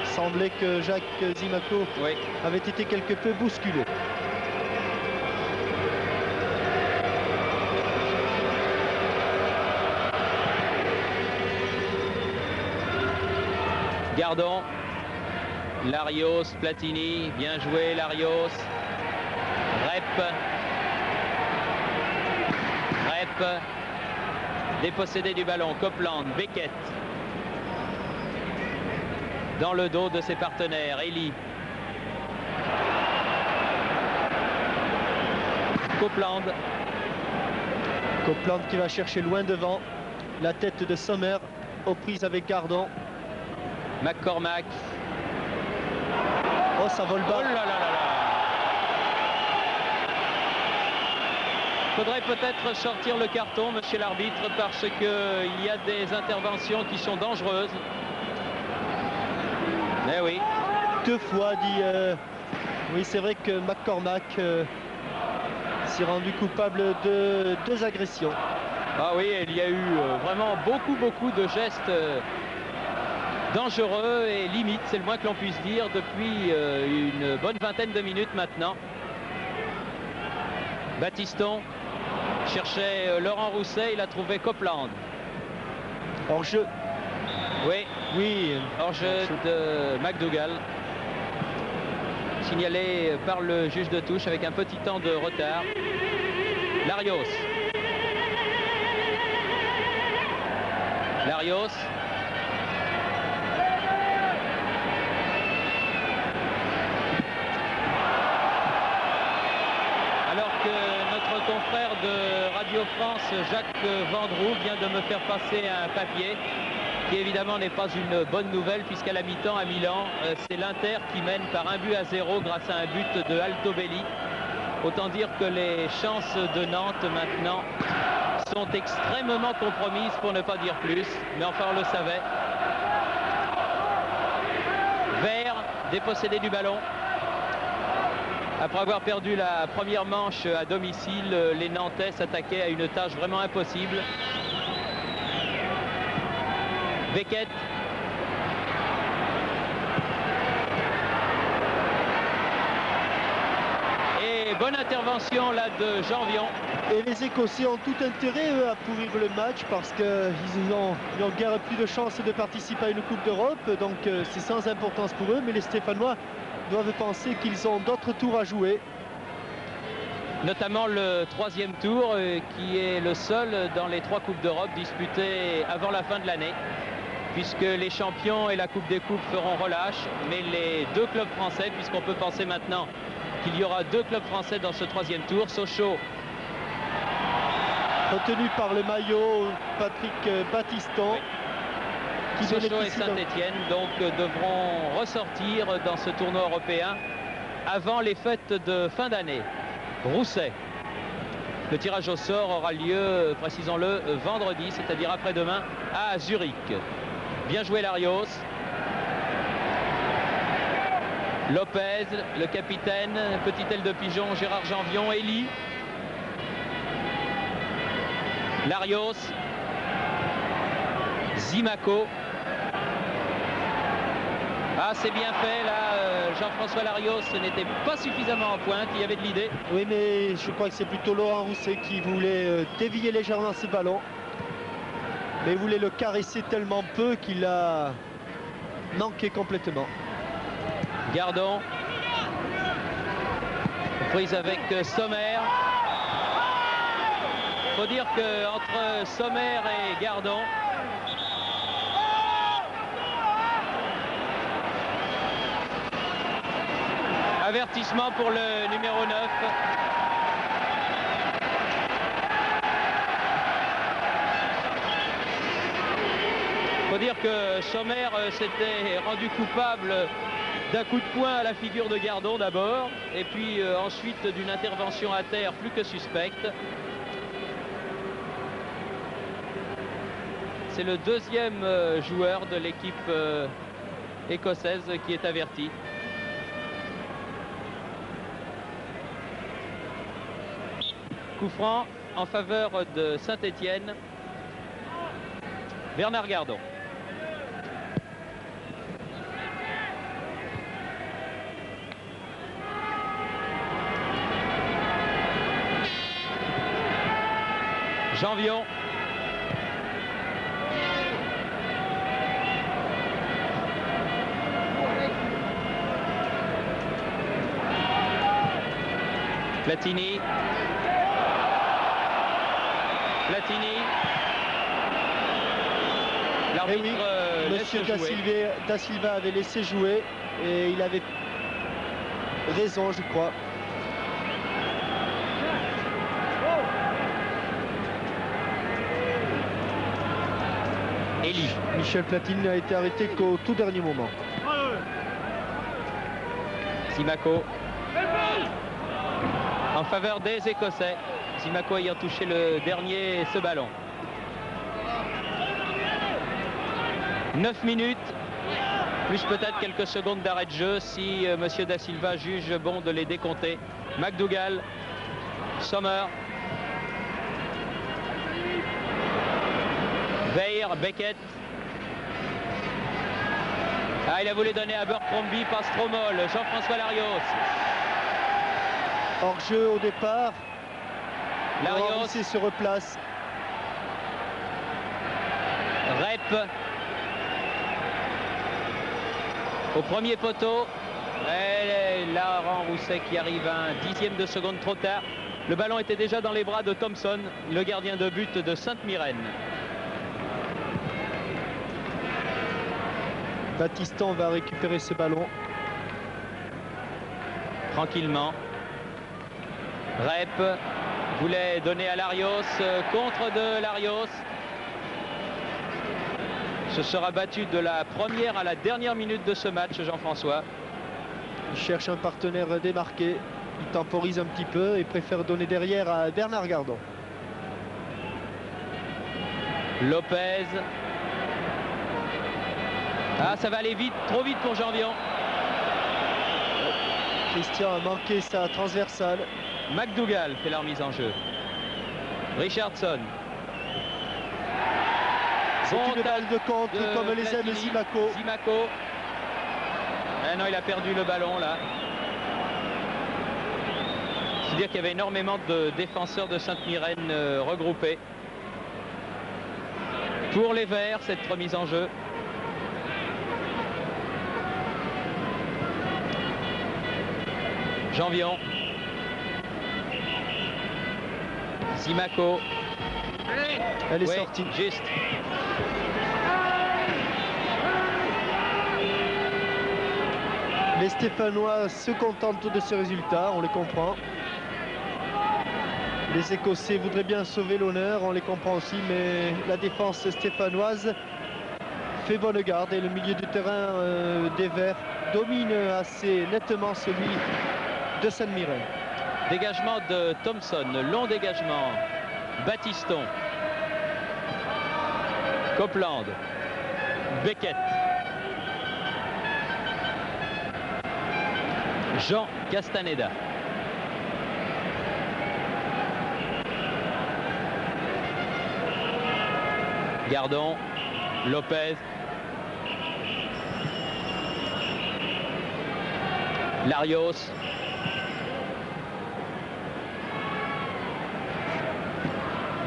semblé que Jacques Zimaco avait été quelque peu bousculé. Gardon, Larios, Platini, bien joué Larios, Rep, dépossédé du ballon, Copeland, Beckett, dans le dos de ses partenaires, Elie, Copeland. Copeland qui va chercher loin devant, la tête de Sommer aux prises avec Gardon. McCormack. Oh, ça vole bas. Oh là là là là. Faudrait peut-être sortir le carton, monsieur l'arbitre, parce qu'il y a des interventions qui sont dangereuses. Eh oui. 2 fois, dit... Oui, c'est vrai que McCormack s'est rendu coupable de 2 agressions. Ah oui, il y a eu vraiment beaucoup de gestes dangereux et limites, c'est le moins que l'on puisse dire, depuis une bonne vingtaine de minutes maintenant. Battiston cherchait Laurent Rousset, il a trouvé Copeland. Hors-jeu. Oui, hors-jeu de McDougall. Signalé par le juge de touche avec un petit temps de retard. Larios. Alors que notre confrère de Radio France, Jacques Vendroux, vient de me faire passer un papier qui évidemment n'est pas une bonne nouvelle, puisqu'à la mi-temps à Milan, c'est l'Inter qui mène par 1-0 grâce à un but de Altobelli. Autant dire que les chances de Nantes maintenant sont extrêmement compromises, pour ne pas dire plus, mais enfin on le savait. Vert, dépossédé du ballon. Après avoir perdu la première manche à domicile, les Nantais s'attaquaient à une tâche vraiment impossible. Beckett. Et bonne intervention là de Janvion. Et les Écossais ont tout intérêt, eux, à pourrir le match parce qu'ils n'ont guère plus de chance de participer à une Coupe d'Europe. Donc c'est sans importance pour eux. Mais les Stéphanois doivent penser qu'ils ont d'autres tours à jouer. Notamment le 3e tour, qui est le seul dans les 3 Coupes d'Europe disputées avant la fin de l'année. Puisque les champions et la Coupe des Coupes feront relâche. Mais les 2 clubs français, puisqu'on peut penser maintenant qu'il y aura 2 clubs français dans ce 3e tour, Sochaux. Retenu par le maillot Patrick Battiston. Oui. Sochaux et Saint-Étienne donc devront ressortir dans ce tournoi européen avant les fêtes de fin d'année. Rousset. Le tirage au sort aura lieu, précisons-le, vendredi, c'est-à-dire après-demain, à Zurich. Bien joué Larios. Lopez, le capitaine, petite aile de pigeon, Gérard Janvion, Elie. Larios. Zimaco. Ah, c'est bien fait là, Jean-François Larios n'était pas suffisamment en pointe, il y avait de l'idée. Oui, mais je crois que c'est plutôt Laurent Rousset qui voulait dévier légèrement ce ballon. Mais il voulait le caresser tellement peu qu'il a manqué complètement. Gardon. Prise avec Sommer. Faut dire qu'entre Sommer et Gardon, avertissement pour le numéro 9. Faut dire que Sommer s'était rendu coupable d'un coup de poing à la figure de Gardon d'abord, et puis ensuite d'une intervention à terre plus que suspecte. C'est le 2e joueur de l'équipe écossaise qui est averti. Coup franc en faveur de Saint-Étienne. Bernard Gardon. Janvion. Platini. L'arbitre Monsieur Da Silva avait laissé jouer et il avait raison, je crois. Elie. Michel Platini n'a été arrêté qu'au tout dernier moment. Zimaco. En faveur des Écossais. Zimaco ayant touché le dernier ce ballon. 9 minutes, plus peut-être quelques secondes d'arrêt de jeu si Monsieur Da Silva juge bon de les décompter. McDougall, Sommer, Weir, Beckett. Ah, il a voulu donner à Abercrombie, passe trop molle. Jean-François Larios. Hors jeu au départ. Larios se replace. Rep au premier poteau. Et Laurent Rousset qui arrive un dixième de seconde trop tard. Le ballon était déjà dans les bras de Thompson, le gardien de but de Sainte-Myrène. Battiston va récupérer ce ballon. Tranquillement. Rep voulait donner à Larios, contre de Larios. Ce sera battu de la première à la dernière minute de ce match, Jean-François. Il cherche un partenaire démarqué. Il temporise un petit peu et préfère donner derrière à Bernard Gardon. Lopez. Ah, ça va aller vite, trop vite pour Janvion. Christian a manqué sa transversale. McDougall fait la remise en jeu. Richardson. C'est une balle de contre comme les aime Zimaco. Zimaco. Ah non, il a perdu le ballon là. C'est-à-dire qu'il y avait énormément de défenseurs de Sainte-Myrène regroupés. Pour les Verts, cette remise en jeu. Janvion. Zimaco. Elle est sortie. Juste. Les Stéphanois se contentent de ce résultat, on les comprend. Les Écossais voudraient bien sauver l'honneur, on les comprend aussi, mais la défense stéphanoise fait bonne garde et le milieu du terrain des Verts domine assez nettement celui de Sainte-Myrène. Dégagement de Thompson, long dégagement. Battiston. Copeland. Beckett. Jean Castaneda. Gardon. Lopez. Larios.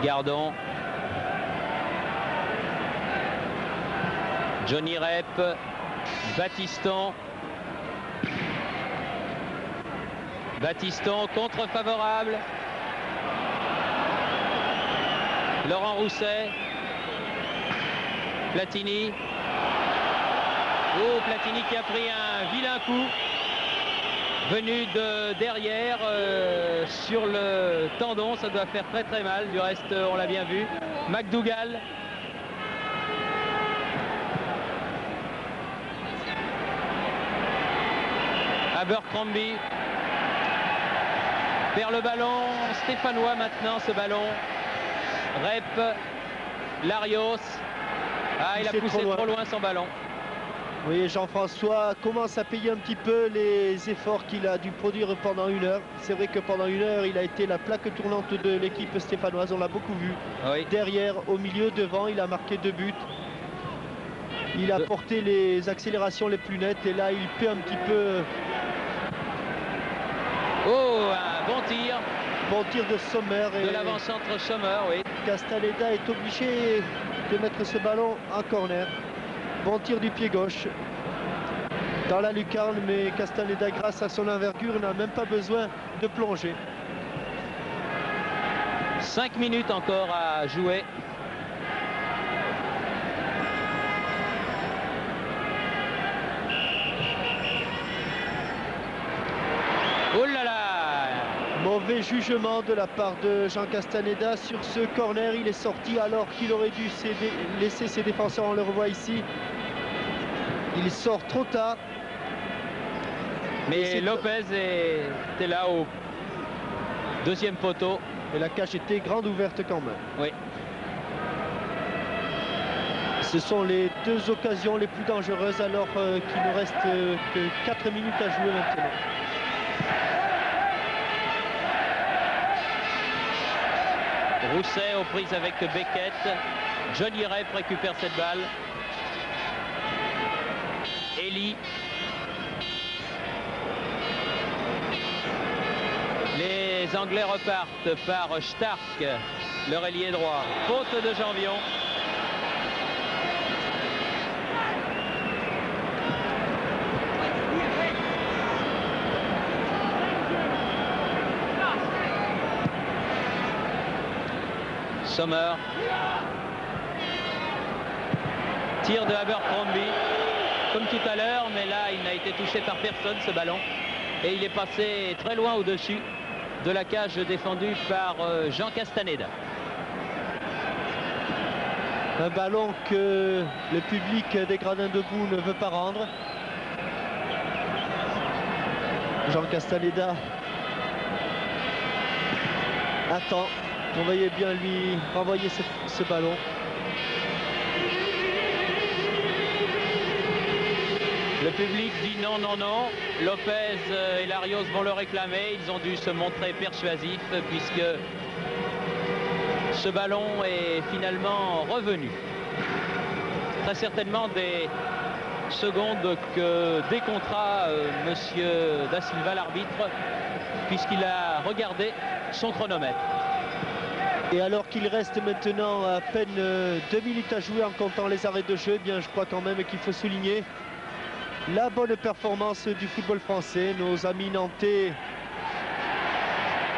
Gardon. Johnny Rep. Battiston. Battiston, contre favorable. Laurent Rousset. Platini. Oh, Platini qui a pris un vilain coup. Venu de derrière sur le tendon, ça doit faire très très mal. Du reste, on l'a bien vu. McDougall. Abercrombie. Vers le ballon stéphanois maintenant, ce ballon. Rep. Larios. Ah, il a poussé trop loin son ballon. Oui, Jean-François commence à payer un petit peu les efforts qu'il a dû produire pendant une heure. C'est vrai que pendant une heure, il a été la plaque tournante de l'équipe stéphanoise. On l'a beaucoup vu. Oui. Derrière, au milieu, devant, il a marqué 2 buts. Il a porté les accélérations les plus nettes. Et là, il paie un petit peu. Oh, un bon tir. Bon tir de Sommer. Et de l'avant-centre Sommer, oui. Castaneda est obligé de mettre ce ballon en corner. Bon tir du pied gauche dans la lucarne, mais Castaneda, grâce à son envergure, n'a même pas besoin de plonger. 5 minutes encore à jouer. Oh là là! Mauvais jugement de la part de Jean Castaneda sur ce corner. Il est sorti alors qu'il aurait dû laisser ses défenseurs. On le revoit ici. Il sort trop tard. Mais Lopez était là Deuxième poteau. Et la cage était grande ouverte quand même. Oui. Ce sont les deux occasions les plus dangereuses alors qu'il ne reste que 4 minutes à jouer maintenant. Rousset aux prises avec Beckett. Johnny Rep récupère cette balle. Elie. Les Anglais repartent par Stark, leur ailier droit. Faute de Janvion. Sommer. Tir de Abercrombie. Comme tout à l'heure, mais là, il n'a été touché par personne, ce ballon. Et il est passé très loin au-dessus de la cage défendue par Jean Castaneda. Un ballon que le public des Gradins debout ne veut pas rendre. Jean Castaneda attend. On voyait bien lui renvoyer ce ballon. Le public dit non, non, non. Lopez et Larios vont le réclamer. Ils ont dû se montrer persuasifs puisque ce ballon est finalement revenu. Très certainement des secondes que décomptera monsieur Da Silva, l'arbitre, puisqu'il a regardé son chronomètre. Et alors qu'il reste maintenant à peine 2 minutes à jouer en comptant les arrêts de jeu, eh bien je crois quand même qu'il faut souligner la bonne performance du football français. Nos amis nantais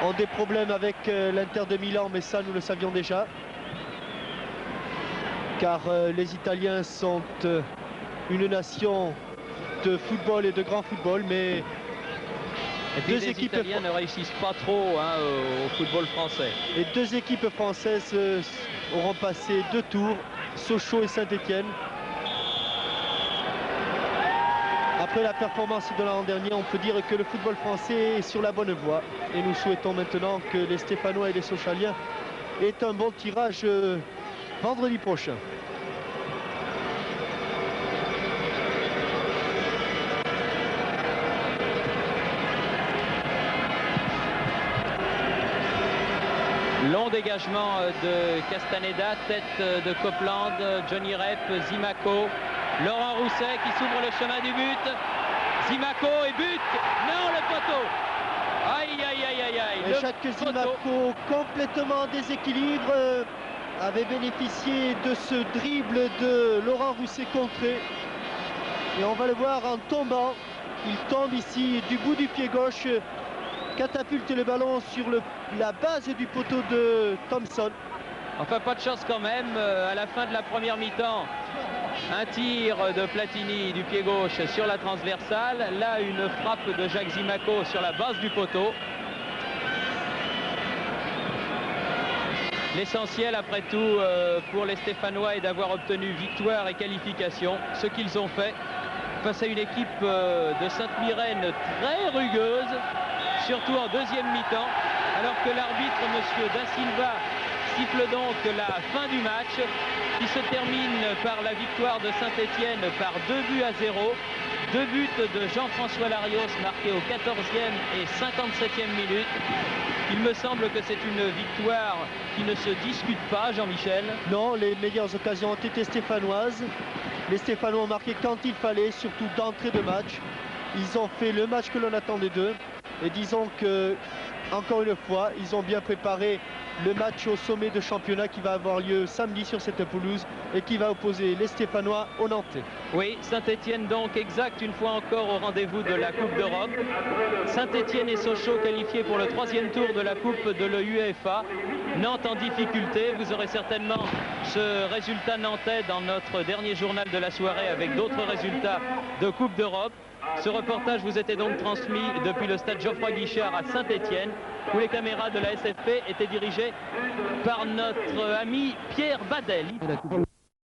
ont des problèmes avec l'Inter de Milan, mais ça nous le savions déjà. Car les Italiens sont une nation de football et de grand football, mais et puis les Italiens ne réussissent pas trop au football français. Et deux équipes françaises auront passé 2 tours, Sochaux et Saint-Étienne. Après la performance de l'an dernier, on peut dire que le football français est sur la bonne voie. Et nous souhaitons maintenant que les Stéphanois et les Sochaliens aient un bon tirage vendredi prochain. Long dégagement de Castaneda, tête de Copeland, Johnny Rep, Zimaco, Laurent Rousset qui s'ouvre le chemin du but. Zimaco et but. Non, le poteau. Aïe, aïe, aïe, aïe, aïe. Et Jacques Zimaco, complètement déséquilibre, avait bénéficié de ce dribble de Laurent Rousset contré. Et on va le voir en tombant. Il tombe ici du bout du pied gauche, catapulte le ballon sur la base du poteau de Thompson. Enfin, pas de chance quand même. À la fin de la première mi-temps, un tir de Platini du pied gauche sur la transversale. Là, une frappe de Jacques Zimaco sur la base du poteau. L'essentiel, après tout, pour les Stéphanois est d'avoir obtenu victoire et qualification. Ce qu'ils ont fait face à une équipe de Sainte-Myrène très rugueuse, surtout en deuxième mi-temps, alors que l'arbitre, monsieur Da Silva, siffle donc la fin du match, qui se termine par la victoire de Saint-Étienne par 2-0. 2 buts de Jean-François Larios marqués au 14e et 57e minute. Il me semble que c'est une victoire qui ne se discute pas, Jean-Michel. Non, les meilleures occasions ont été stéphanoises. Les Stéphanois ont marqué quand il fallait, surtout d'entrée de match. Ils ont fait le match que l'on attendait d'eux. Et disons que, encore une fois, ils ont bien préparé le match au sommet de championnat qui va avoir lieu samedi sur cette pelouse et qui va opposer les Stéphanois aux Nantais. Oui, Saint-Étienne donc exact une fois encore au rendez-vous de la Coupe d'Europe. Saint-Étienne et Sochaux qualifiés pour le 3e tour de la Coupe de l'UEFA. Nantes en difficulté. Vous aurez certainement ce résultat nantais dans notre dernier journal de la soirée avec d'autres résultats de Coupe d'Europe. Ce reportage vous était donc transmis depuis le stade Geoffroy Guichard à Saint-Étienne, où les caméras de la SFP étaient dirigées par notre ami Pierre Badel.